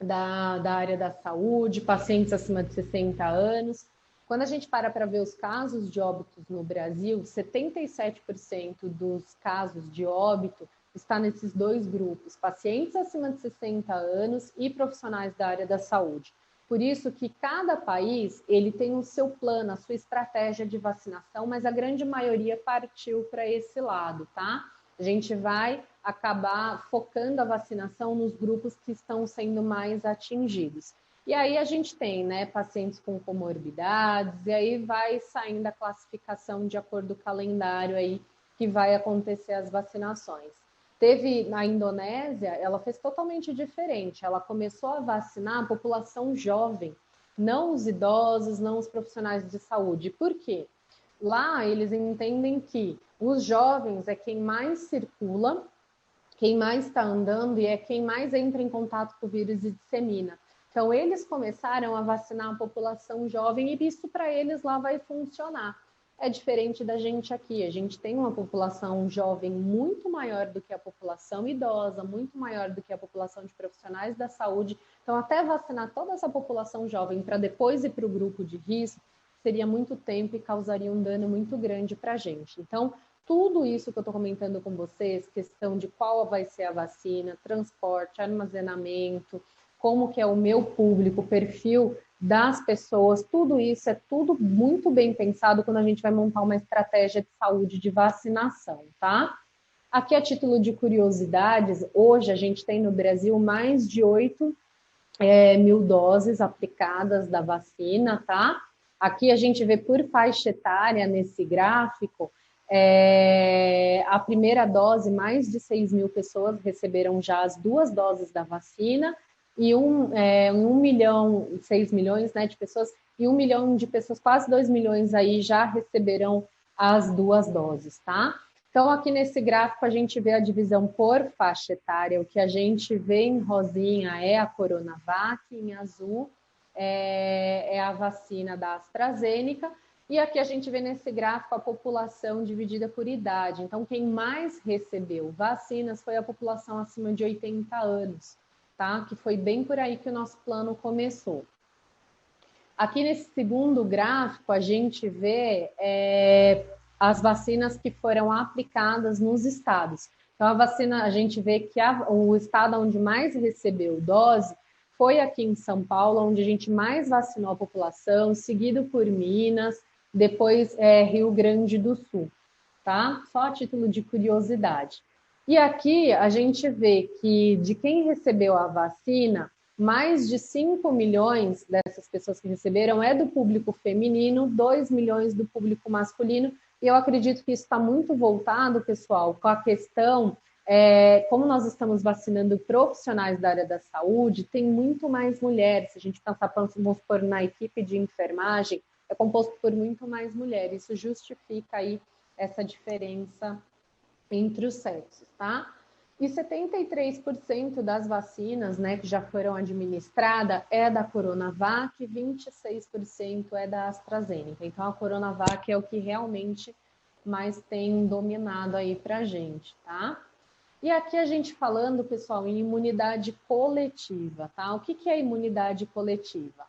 da área da saúde, pacientes acima de 60 anos. Quando a gente para ver os casos de óbitos no Brasil, 77% dos casos de óbito está nesses 2 grupos, pacientes acima de 60 anos e profissionais da área da saúde. Por isso que cada país ele tem o seu plano, a sua estratégia de vacinação, mas a grande maioria partiu para esse lado, tá? A gente vai acabar focando a vacinação nos grupos que estão sendo mais atingidos. E aí a gente tem, né, pacientes com comorbidades, e aí vai saindo a classificação de acordo com o calendário aí que vai acontecer as vacinações. Teve na Indonésia, ela fez totalmente diferente. Ela começou a vacinar a população jovem, não os idosos, não os profissionais de saúde. Por quê? Lá eles entendem que os jovens é quem mais circula, quem mais está andando e é quem mais entra em contato com o vírus e dissemina. Então, eles começaram a vacinar a população jovem e isso para eles lá vai funcionar. É diferente da gente aqui. A gente tem uma população jovem muito maior do que a população idosa, muito maior do que a população de profissionais da saúde. Então, até vacinar toda essa população jovem para depois ir para o grupo de risco, seria muito tempo e causaria um dano muito grande para a gente. Então, tudo isso que eu estou comentando com vocês, questão de qual vai ser a vacina, transporte, armazenamento, como que é o meu público, o perfil das pessoas, tudo isso é tudo muito bem pensado quando a gente vai montar uma estratégia de saúde de vacinação, tá? Aqui, a título de curiosidades, hoje a gente tem no Brasil mais de 8 mil doses aplicadas da vacina, tá? Aqui a gente vê por faixa etária nesse gráfico, a primeira dose, mais de 6 mil pessoas receberam já as 2 doses da vacina, e 1,6 milhão, né, de pessoas, e 1 milhão de pessoas, quase 2 milhões aí já receberão as 2 doses, tá? Então, aqui nesse gráfico, a gente vê a divisão por faixa etária. O que a gente vê em rosinha é a Coronavac, em azul é a vacina da AstraZeneca, e aqui a gente vê nesse gráfico a população dividida por idade. Então, quem mais recebeu vacinas foi a população acima de 80 anos, tá? Que foi bem por aí que o nosso plano começou. Aqui nesse segundo gráfico, a gente vê as vacinas que foram aplicadas nos estados. Então, a vacina, a gente vê que o estado onde mais recebeu dose foi aqui em São Paulo, onde a gente mais vacinou a população, seguido por Minas, depois Rio Grande do Sul, tá? Só a título de curiosidade. E aqui a gente vê que de quem recebeu a vacina, mais de 5 milhões dessas pessoas que receberam é do público feminino, 2 milhões do público masculino, e eu acredito que isso está muito voltado, pessoal, com a questão, como nós estamos vacinando profissionais da área da saúde, tem muito mais mulheres. Se a gente pensar, vamos supor, na equipe de enfermagem, é composto por muito mais mulheres. Isso justifica aí essa diferença entre os sexos, tá? E 73% das vacinas, né, que já foram administradas é da Coronavac, 26% é da AstraZeneca. Então, a Coronavac é o que realmente mais tem dominado aí pra gente, tá? E aqui a gente falando, pessoal, em imunidade coletiva, tá? O que é imunidade coletiva?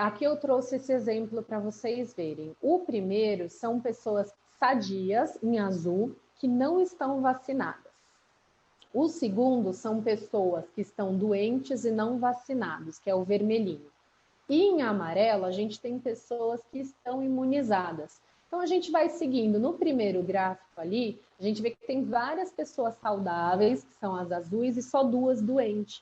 Aqui eu trouxe esse exemplo para vocês verem. O primeiro são pessoas sadias, em azul, que não estão vacinadas. O segundo são pessoas que estão doentes e não vacinados, que é o vermelhinho. E em amarelo, a gente tem pessoas que estão imunizadas. Então, a gente vai seguindo. No primeiro gráfico ali, a gente vê que tem várias pessoas saudáveis, que são as azuis, e só 2 doentes.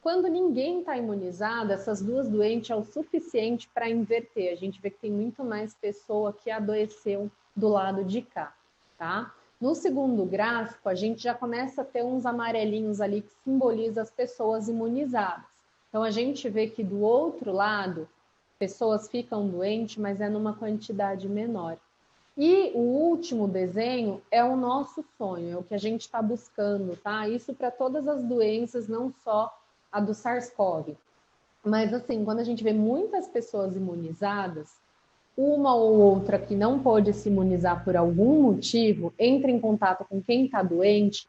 Quando ninguém está imunizado, essas 2 doentes é o suficiente para inverter. A gente vê que tem muito mais pessoa que adoeceu do lado de cá, tá? No segundo gráfico, a gente já começa a ter uns amarelinhos ali que simbolizam as pessoas imunizadas. Então, a gente vê que do outro lado, pessoas ficam doentes, mas é numa quantidade menor. E o último desenho é o nosso sonho, é o que a gente está buscando, tá? Isso para todas as doenças, não só a do SARS-CoV. Mas, assim, quando a gente vê muitas pessoas imunizadas, uma ou outra que não pode se imunizar por algum motivo, entra em contato com quem está doente,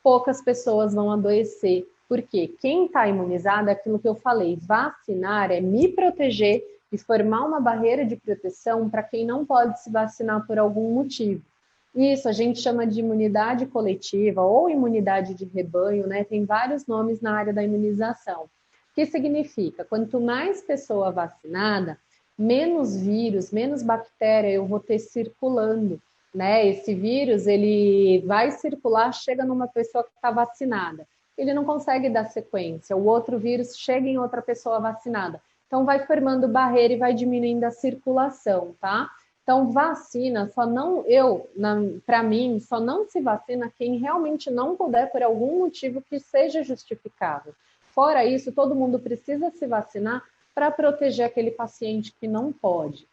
poucas pessoas vão adoecer. Porque quem está imunizado é aquilo que eu falei, vacinar é me proteger e formar uma barreira de proteção para quem não pode se vacinar por algum motivo. Isso a gente chama de imunidade coletiva ou imunidade de rebanho, né? Tem vários nomes na área da imunização. O que significa? Quanto mais pessoa vacinada, menos vírus, menos bactéria eu vou ter circulando, né? Esse vírus, ele vai circular, chega numa pessoa que está vacinada. Ele não consegue dar sequência. O outro vírus chega em outra pessoa vacinada. Então, vai formando barreira e vai diminuindo a circulação, tá? Então, vacina, para mim, só não se vacina quem realmente não puder por algum motivo que seja justificável. Fora isso, todo mundo precisa se vacinar para proteger aquele paciente que não pode.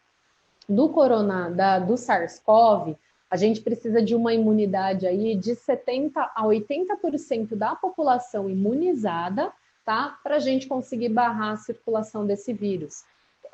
Do do SARS-CoV, a gente precisa de uma imunidade aí de 70% a 80% da população imunizada, tá? Para a gente conseguir barrar a circulação desse vírus.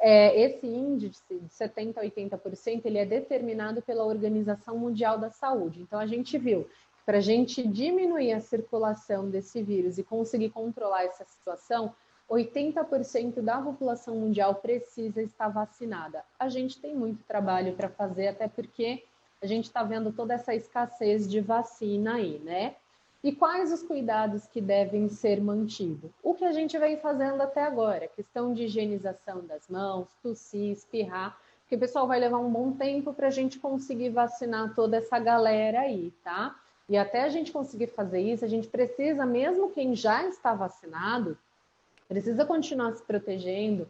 Esse índice de 70% a 80% ele é determinado pela Organização Mundial da Saúde. Então, a gente viu que para a gente diminuir a circulação desse vírus e conseguir controlar essa situação, 80% da população mundial precisa estar vacinada. A gente tem muito trabalho para fazer, até porque a gente está vendo toda essa escassez de vacina aí, né? E quais os cuidados que devem ser mantidos? O que a gente vem fazendo até agora, questão de higienização das mãos, tossir, espirrar, porque o pessoal vai levar um bom tempo para a gente conseguir vacinar toda essa galera aí, tá? E até a gente conseguir fazer isso, a gente precisa, mesmo quem já está vacinado, precisa continuar se protegendo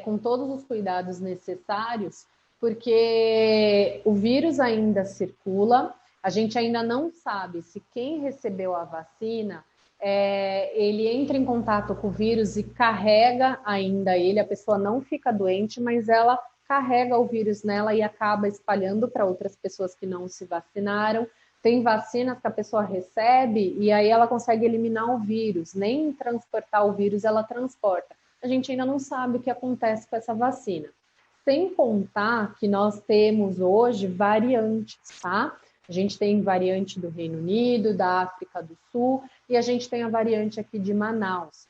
com todos os cuidados necessários, porque o vírus ainda circula, a gente ainda não sabe se quem recebeu a vacina ele entra em contato com o vírus e carrega ainda ele, a pessoa não fica doente, mas ela carrega o vírus nela e acaba espalhando para outras pessoas que não se vacinaram. Tem vacinas que a pessoa recebe e aí ela consegue eliminar o vírus, nem transportar o vírus ela transporta. A gente ainda não sabe o que acontece com essa vacina. Sem contar que nós temos hoje variantes, tá? A gente tem variante do Reino Unido, da África do Sul e a gente tem a variante aqui de Manaus.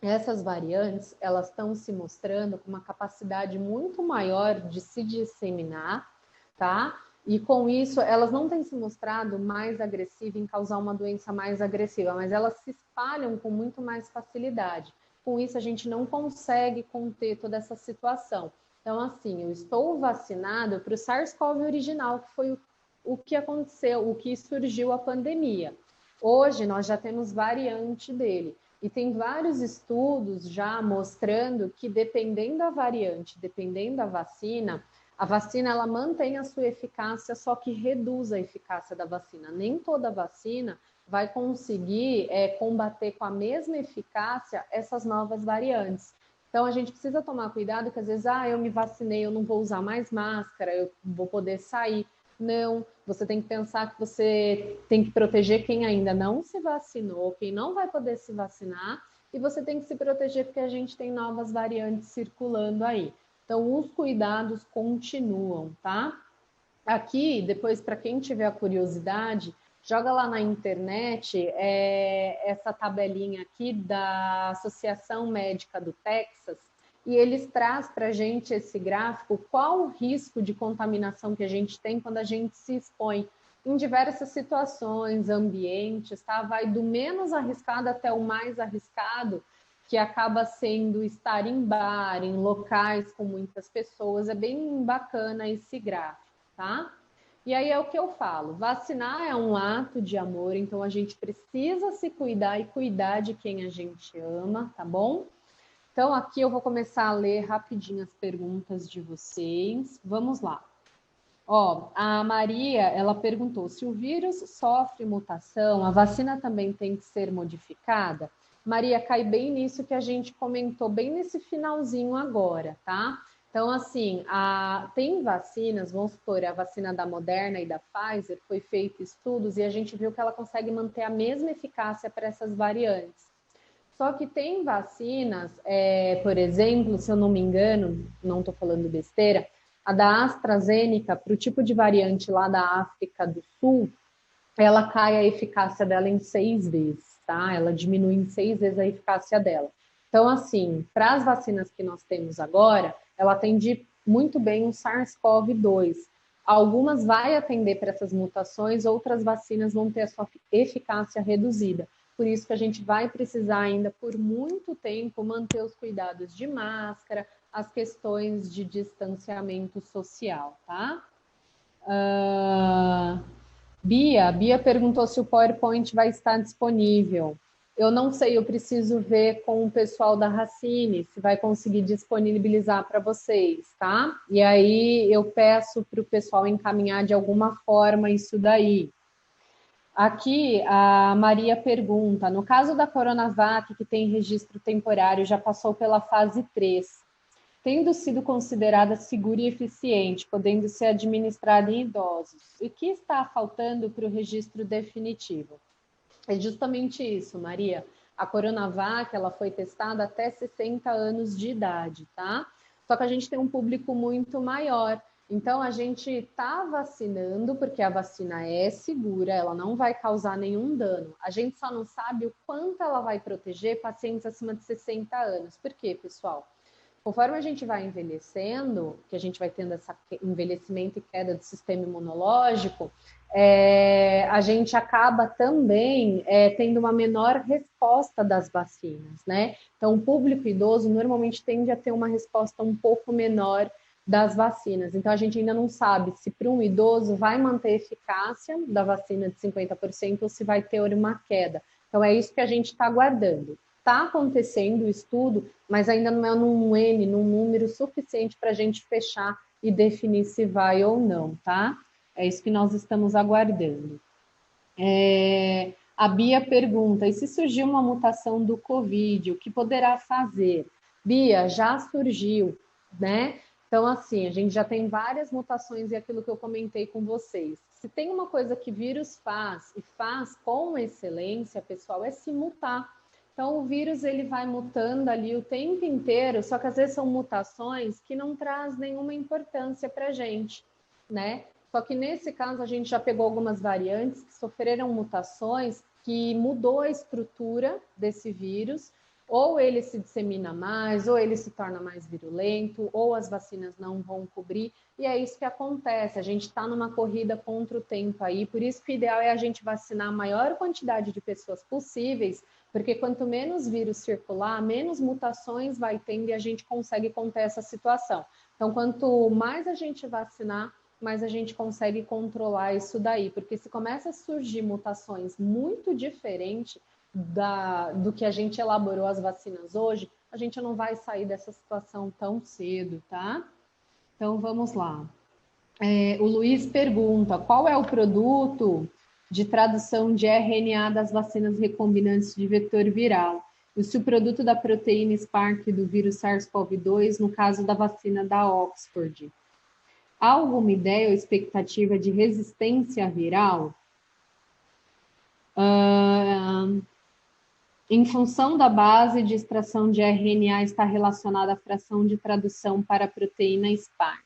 Essas variantes, elas estão se mostrando com uma capacidade muito maior de se disseminar, tá? E com isso, elas não têm se mostrado mais agressivas em causar uma doença mais agressiva, mas elas se espalham com muito mais facilidade. Com isso, a gente não consegue conter toda essa situação. Então, assim, eu estou vacinado para o SARS-CoV original, que foi o que aconteceu, o que surgiu a pandemia. Hoje, nós já temos variante dele. E tem vários estudos já mostrando que, dependendo da variante, dependendo da vacina, a vacina ela mantém a sua eficácia, só que reduz a eficácia da vacina. Nem toda vacina vai conseguir combater com a mesma eficácia essas novas variantes. Então, a gente precisa tomar cuidado que às vezes, eu me vacinei, eu não vou usar mais máscara, eu vou poder sair. Não, você tem que pensar que você tem que proteger quem ainda não se vacinou, quem não vai poder se vacinar, e você tem que se proteger porque a gente tem novas variantes circulando aí. Então, os cuidados continuam, tá? Aqui, depois, para quem tiver a curiosidade, joga lá na internet essa tabelinha aqui da Associação Médica do Texas e eles trazem para a gente esse gráfico, qual o risco de contaminação que a gente tem quando a gente se expõe em diversas situações, ambientes, tá? Vai do menos arriscado até o mais arriscado, que acaba sendo estar em bar, em locais com muitas pessoas. É bem bacana esse gráfico, tá? E aí é o que eu falo, vacinar é um ato de amor, então a gente precisa se cuidar e cuidar de quem a gente ama, tá bom? Então aqui eu vou começar a ler rapidinho as perguntas de vocês. Vamos lá. Ó, a Maria, ela perguntou, se o vírus sofre mutação, a vacina também tem que ser modificada? Maria, cai bem nisso que a gente comentou, bem nesse finalzinho agora, tá? Então, assim, tem vacinas, vamos supor, a vacina da Moderna e da Pfizer, foi feito estudos e a gente viu que ela consegue manter a mesma eficácia para essas variantes. Só que tem vacinas, por exemplo, se eu não me engano, não estou falando besteira, a da AstraZeneca, para o tipo de variante lá da África do Sul, ela cai a eficácia dela em 6 vezes, tá? Ela diminui em 6 vezes a eficácia dela. Então, assim, para as vacinas que nós temos agora, ela atende muito bem o SARS-CoV-2. Algumas vai atender para essas mutações, outras vacinas vão ter a sua eficácia reduzida. Por isso que a gente vai precisar ainda, por muito tempo, manter os cuidados de máscara, as questões de distanciamento social, tá? Bia perguntou se o PowerPoint vai estar disponível. Eu não sei, eu preciso ver com o pessoal da Racine se vai conseguir disponibilizar para vocês, tá? E aí eu peço para o pessoal encaminhar de alguma forma isso daí. Aqui a Maria pergunta, no caso da Coronavac, que tem registro temporário, já passou pela fase 3, tendo sido considerada segura e eficiente, podendo ser administrada em idosos, o que está faltando para o registro definitivo? É justamente isso, Maria. A Coronavac, ela foi testada até 60 anos de idade, tá? Só que a gente tem um público muito maior. Então, a gente está vacinando, porque a vacina é segura, ela não vai causar nenhum dano. A gente só não sabe o quanto ela vai proteger pacientes acima de 60 anos. Por quê, pessoal? Conforme a gente vai envelhecendo, que a gente vai tendo esse envelhecimento e queda do sistema imunológico, a gente acaba também tendo uma menor resposta das vacinas, né? Então, o público idoso normalmente tende a ter uma resposta um pouco menor das vacinas. Então, a gente ainda não sabe se para um idoso vai manter a eficácia da vacina de 50% ou se vai ter uma queda. Então, é isso que a gente está aguardando. Está acontecendo o estudo, mas ainda não é num número suficiente para a gente fechar e definir se vai ou não, tá? É isso que nós estamos aguardando. A Bia pergunta, e se surgir uma mutação do Covid, o que poderá fazer? Bia, já surgiu, né? Então, assim, a gente já tem várias mutações e aquilo que eu comentei com vocês. Se tem uma coisa que vírus faz, e faz com excelência, pessoal, é se mutar. Então, o vírus ele vai mutando ali o tempo inteiro, só que às vezes são mutações que não traz nenhuma importância para a gente, né? Só que nesse caso a gente já pegou algumas variantes que sofreram mutações que mudou a estrutura desse vírus, ou ele se dissemina mais, ou ele se torna mais virulento, ou as vacinas não vão cobrir, e é isso que acontece. A gente está numa corrida contra o tempo aí, por isso que o ideal é a gente vacinar a maior quantidade de pessoas possíveis, porque quanto menos vírus circular, menos mutações vai tendo e a gente consegue conter essa situação. Então, quanto mais a gente vacinar, mais a gente consegue controlar isso daí, porque se começa a surgir mutações muito diferentes do que a gente elaborou as vacinas hoje, a gente não vai sair dessa situação tão cedo, tá? Então, vamos lá. O Luiz pergunta, qual é o produto de tradução de RNA das vacinas recombinantes de vetor viral? E se o produto da proteína Spike do vírus SARS-CoV-2, no caso da vacina da Oxford? Há alguma ideia ou expectativa de resistência viral? Em função da base de extração de RNA está relacionada à fração de tradução para a proteína Spike.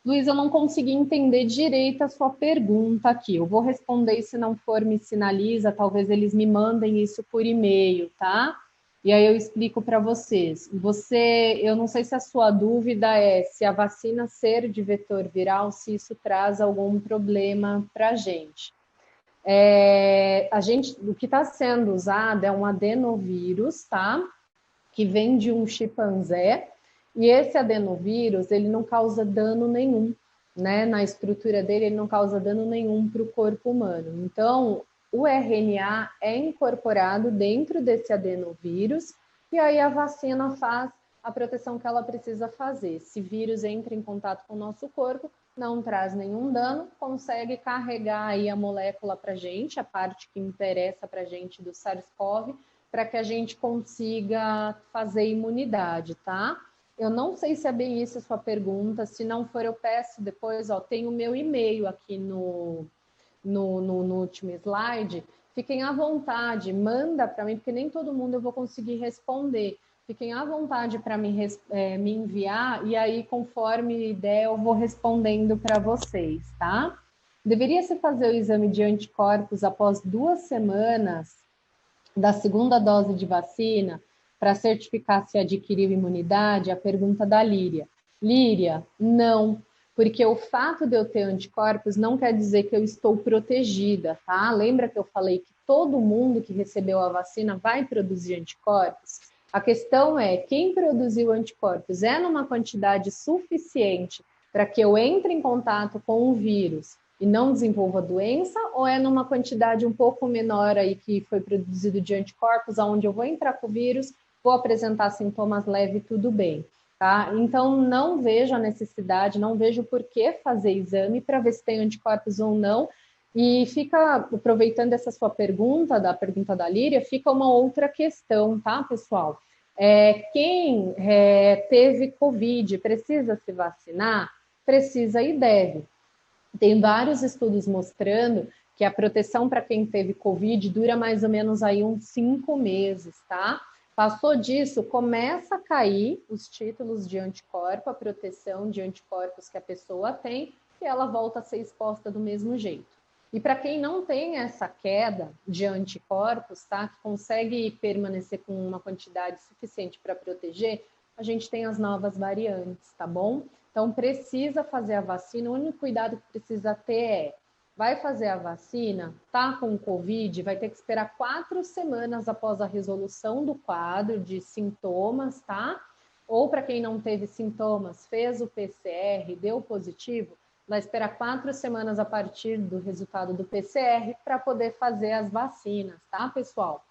Luiz, eu não consegui entender direito a sua pergunta aqui. Eu vou responder e se não for, me sinaliza, talvez eles me mandem isso por e-mail, tá? E aí eu explico para vocês. Eu não sei se a sua dúvida é se a vacina ser de vetor viral, se isso traz algum problema para a gente. O que está sendo usado é um adenovírus, tá? Que vem de um chimpanzé. E esse adenovírus, ele não causa dano nenhum, né? Na estrutura dele, ele não causa dano nenhum para o corpo humano. Então, o RNA é incorporado dentro desse adenovírus e aí a vacina faz a proteção que ela precisa fazer. Se vírus entra em contato com o nosso corpo, não traz nenhum dano, consegue carregar aí a molécula para a gente, a parte que interessa para a gente do SARS-CoV, para que a gente consiga fazer imunidade, tá? Eu não sei se é bem isso a sua pergunta. Se não for, eu peço depois, tem o meu e-mail aqui no último slide. Fiquem à vontade, manda para mim, porque nem todo mundo eu vou conseguir responder. Fiquem à vontade para me enviar, e aí, conforme der, eu vou respondendo para vocês, tá? Deveria se fazer o exame de anticorpos após 2 semanas da segunda dose de vacina, para certificar se adquiriu imunidade? A pergunta da Líria. Líria, não, porque o fato de eu ter anticorpos não quer dizer que eu estou protegida, tá? Lembra que eu falei que todo mundo que recebeu a vacina vai produzir anticorpos? A questão é, quem produziu anticorpos é numa quantidade suficiente para que eu entre em contato com o vírus e não desenvolva doença, ou é numa quantidade um pouco menor aí que foi produzido de anticorpos, onde eu vou entrar com o vírus, vou apresentar sintomas leves e tudo bem, tá? Então, não vejo a necessidade, não vejo por que fazer exame para ver se tem anticorpos ou não. E fica, aproveitando essa sua pergunta, da pergunta da Líria, fica uma outra questão, tá, pessoal? Quem teve Covid precisa se vacinar? Precisa e deve. Tem vários estudos mostrando que a proteção para quem teve Covid dura mais ou menos aí uns 5 meses, tá? Passou disso, começa a cair os títulos de anticorpo, a proteção de anticorpos que a pessoa tem, e ela volta a ser exposta do mesmo jeito. E para quem não tem essa queda de anticorpos, tá? Que consegue permanecer com uma quantidade suficiente para proteger, a gente tem as novas variantes, tá bom? Então, precisa fazer a vacina. O único cuidado que precisa ter vai fazer a vacina, tá com Covid, vai ter que esperar 4 semanas após a resolução do quadro de sintomas, tá? Ou para quem não teve sintomas, fez o PCR, deu positivo, vai esperar 4 semanas a partir do resultado do PCR para poder fazer as vacinas, tá, pessoal?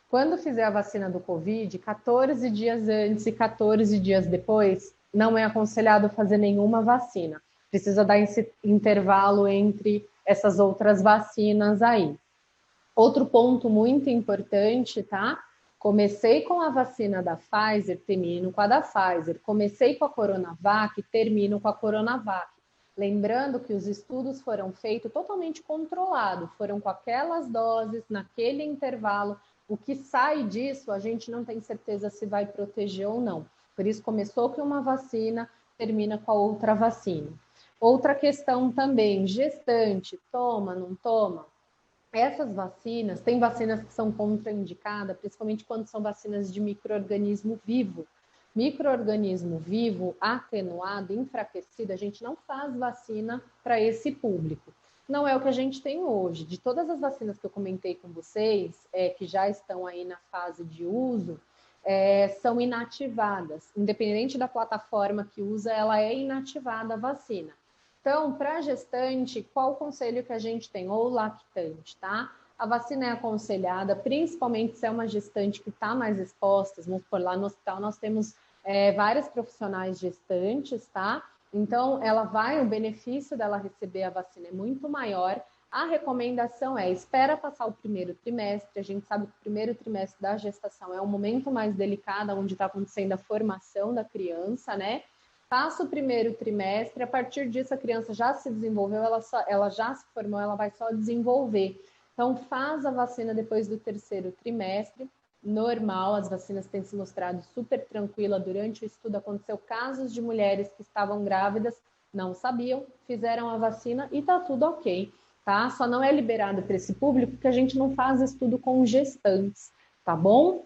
Quando fizer a vacina do Covid, 14 dias antes e 14 dias depois, não é aconselhado fazer nenhuma vacina. Precisa dar esse intervalo entre essas outras vacinas aí. Outro ponto muito importante, tá? Comecei com a vacina da Pfizer, termino com a da Pfizer. Comecei com a Coronavac, termino com a Coronavac. Lembrando que os estudos foram feitos totalmente controlados, foram com aquelas doses, naquele intervalo. O que sai disso, a gente não tem certeza se vai proteger ou não. Por isso, começou com uma vacina, termina com a outra vacina. Outra questão também, gestante, toma, não toma? Essas vacinas, tem vacinas que são contraindicadas, principalmente quando são vacinas de micro-organismo vivo. Micro-organismo vivo, atenuado, enfraquecido, a gente não faz vacina para esse público. Não é o que a gente tem hoje. De todas as vacinas que eu comentei com vocês, que já estão aí na fase de uso, são inativadas. Independente da plataforma que usa, ela é inativada a vacina. Então, para gestante, qual o conselho que a gente tem? Ou lactante, tá? A vacina é aconselhada, principalmente se é uma gestante que está mais exposta. Vamos por lá no hospital, nós temos vários profissionais gestantes, tá? Então, o benefício dela receber a vacina é muito maior. A recomendação é, espera passar o primeiro trimestre. A gente sabe que o primeiro trimestre da gestação é o momento mais delicado, onde está acontecendo a formação da criança, né? Passa o primeiro trimestre, a partir disso a criança já se desenvolveu, ela já se formou, ela vai só desenvolver. Então, faz a vacina depois do terceiro trimestre, normal, as vacinas têm se mostrado super tranquila durante o estudo. Aconteceu casos de mulheres que estavam grávidas, não sabiam, fizeram a vacina e tá tudo ok, tá? Só não é liberado para esse público porque a gente não faz estudo com gestantes, tá bom?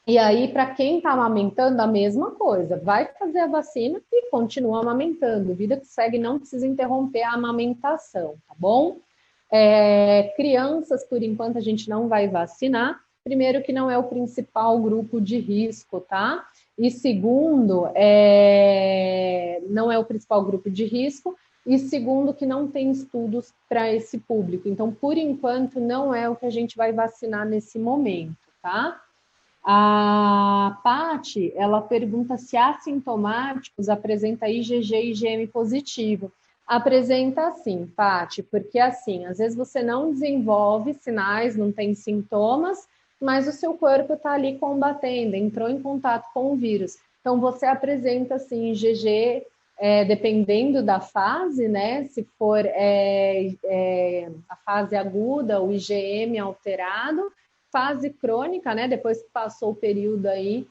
E aí, para quem está amamentando, a mesma coisa. Vai fazer a vacina e continua amamentando. Vida que segue, não precisa interromper a amamentação, tá bom? Crianças, por enquanto, a gente não vai vacinar. Primeiro, que não é o principal grupo de risco, tá? E segundo, não é o principal grupo de risco. E segundo, que não tem estudos para esse público. Então, por enquanto, não é o que a gente vai vacinar nesse momento, tá? A Paty, ela pergunta se assintomáticos apresenta IgG e IgM positivo. Apresenta sim, Paty, porque assim, às vezes você não desenvolve sinais, não tem sintomas, mas o seu corpo está ali combatendo, entrou em contato com o vírus. Então, você apresenta sim IgG, dependendo da fase, né? Se for a fase aguda, o IgM alterado, fase crônica, né? Depois que passou o período aí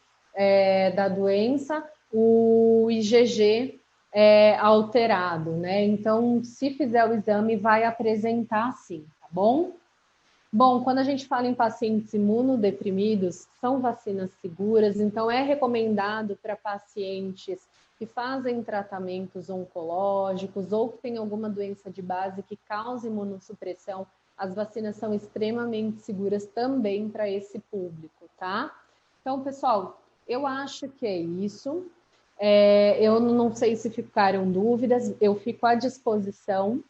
da doença, o IgG é alterado, né? Então, se fizer o exame, vai apresentar sim, tá bom? Bom, quando a gente fala em pacientes imunodeprimidos, são vacinas seguras, então é recomendado para pacientes que fazem tratamentos oncológicos ou que têm alguma doença de base que cause imunossupressão. As vacinas são extremamente seguras também para esse público, tá? Então, pessoal, eu acho que é isso. Eu não sei se ficaram dúvidas, eu fico à disposição.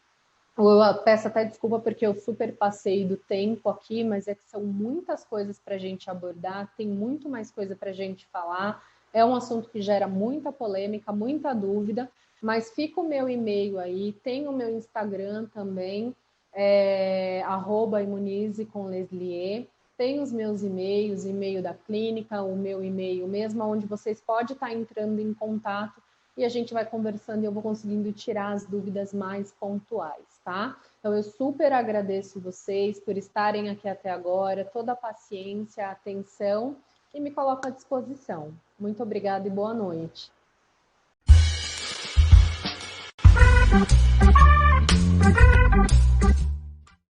Eu peço até desculpa porque eu super passei do tempo aqui, mas é que são muitas coisas para a gente abordar, tem muito mais coisa para a gente falar. É um assunto que gera muita polêmica, muita dúvida, mas fica o meu e-mail aí, tem o meu Instagram também, @imunize com Leslie. Tem os meus e-mails, e-mail da clínica, o meu e-mail mesmo, onde vocês podem estar entrando em contato e a gente vai conversando e eu vou conseguindo tirar as dúvidas mais pontuais, tá? Então, eu super agradeço vocês por estarem aqui até agora, toda a paciência, a atenção e me coloco à disposição. Muito obrigada e boa noite.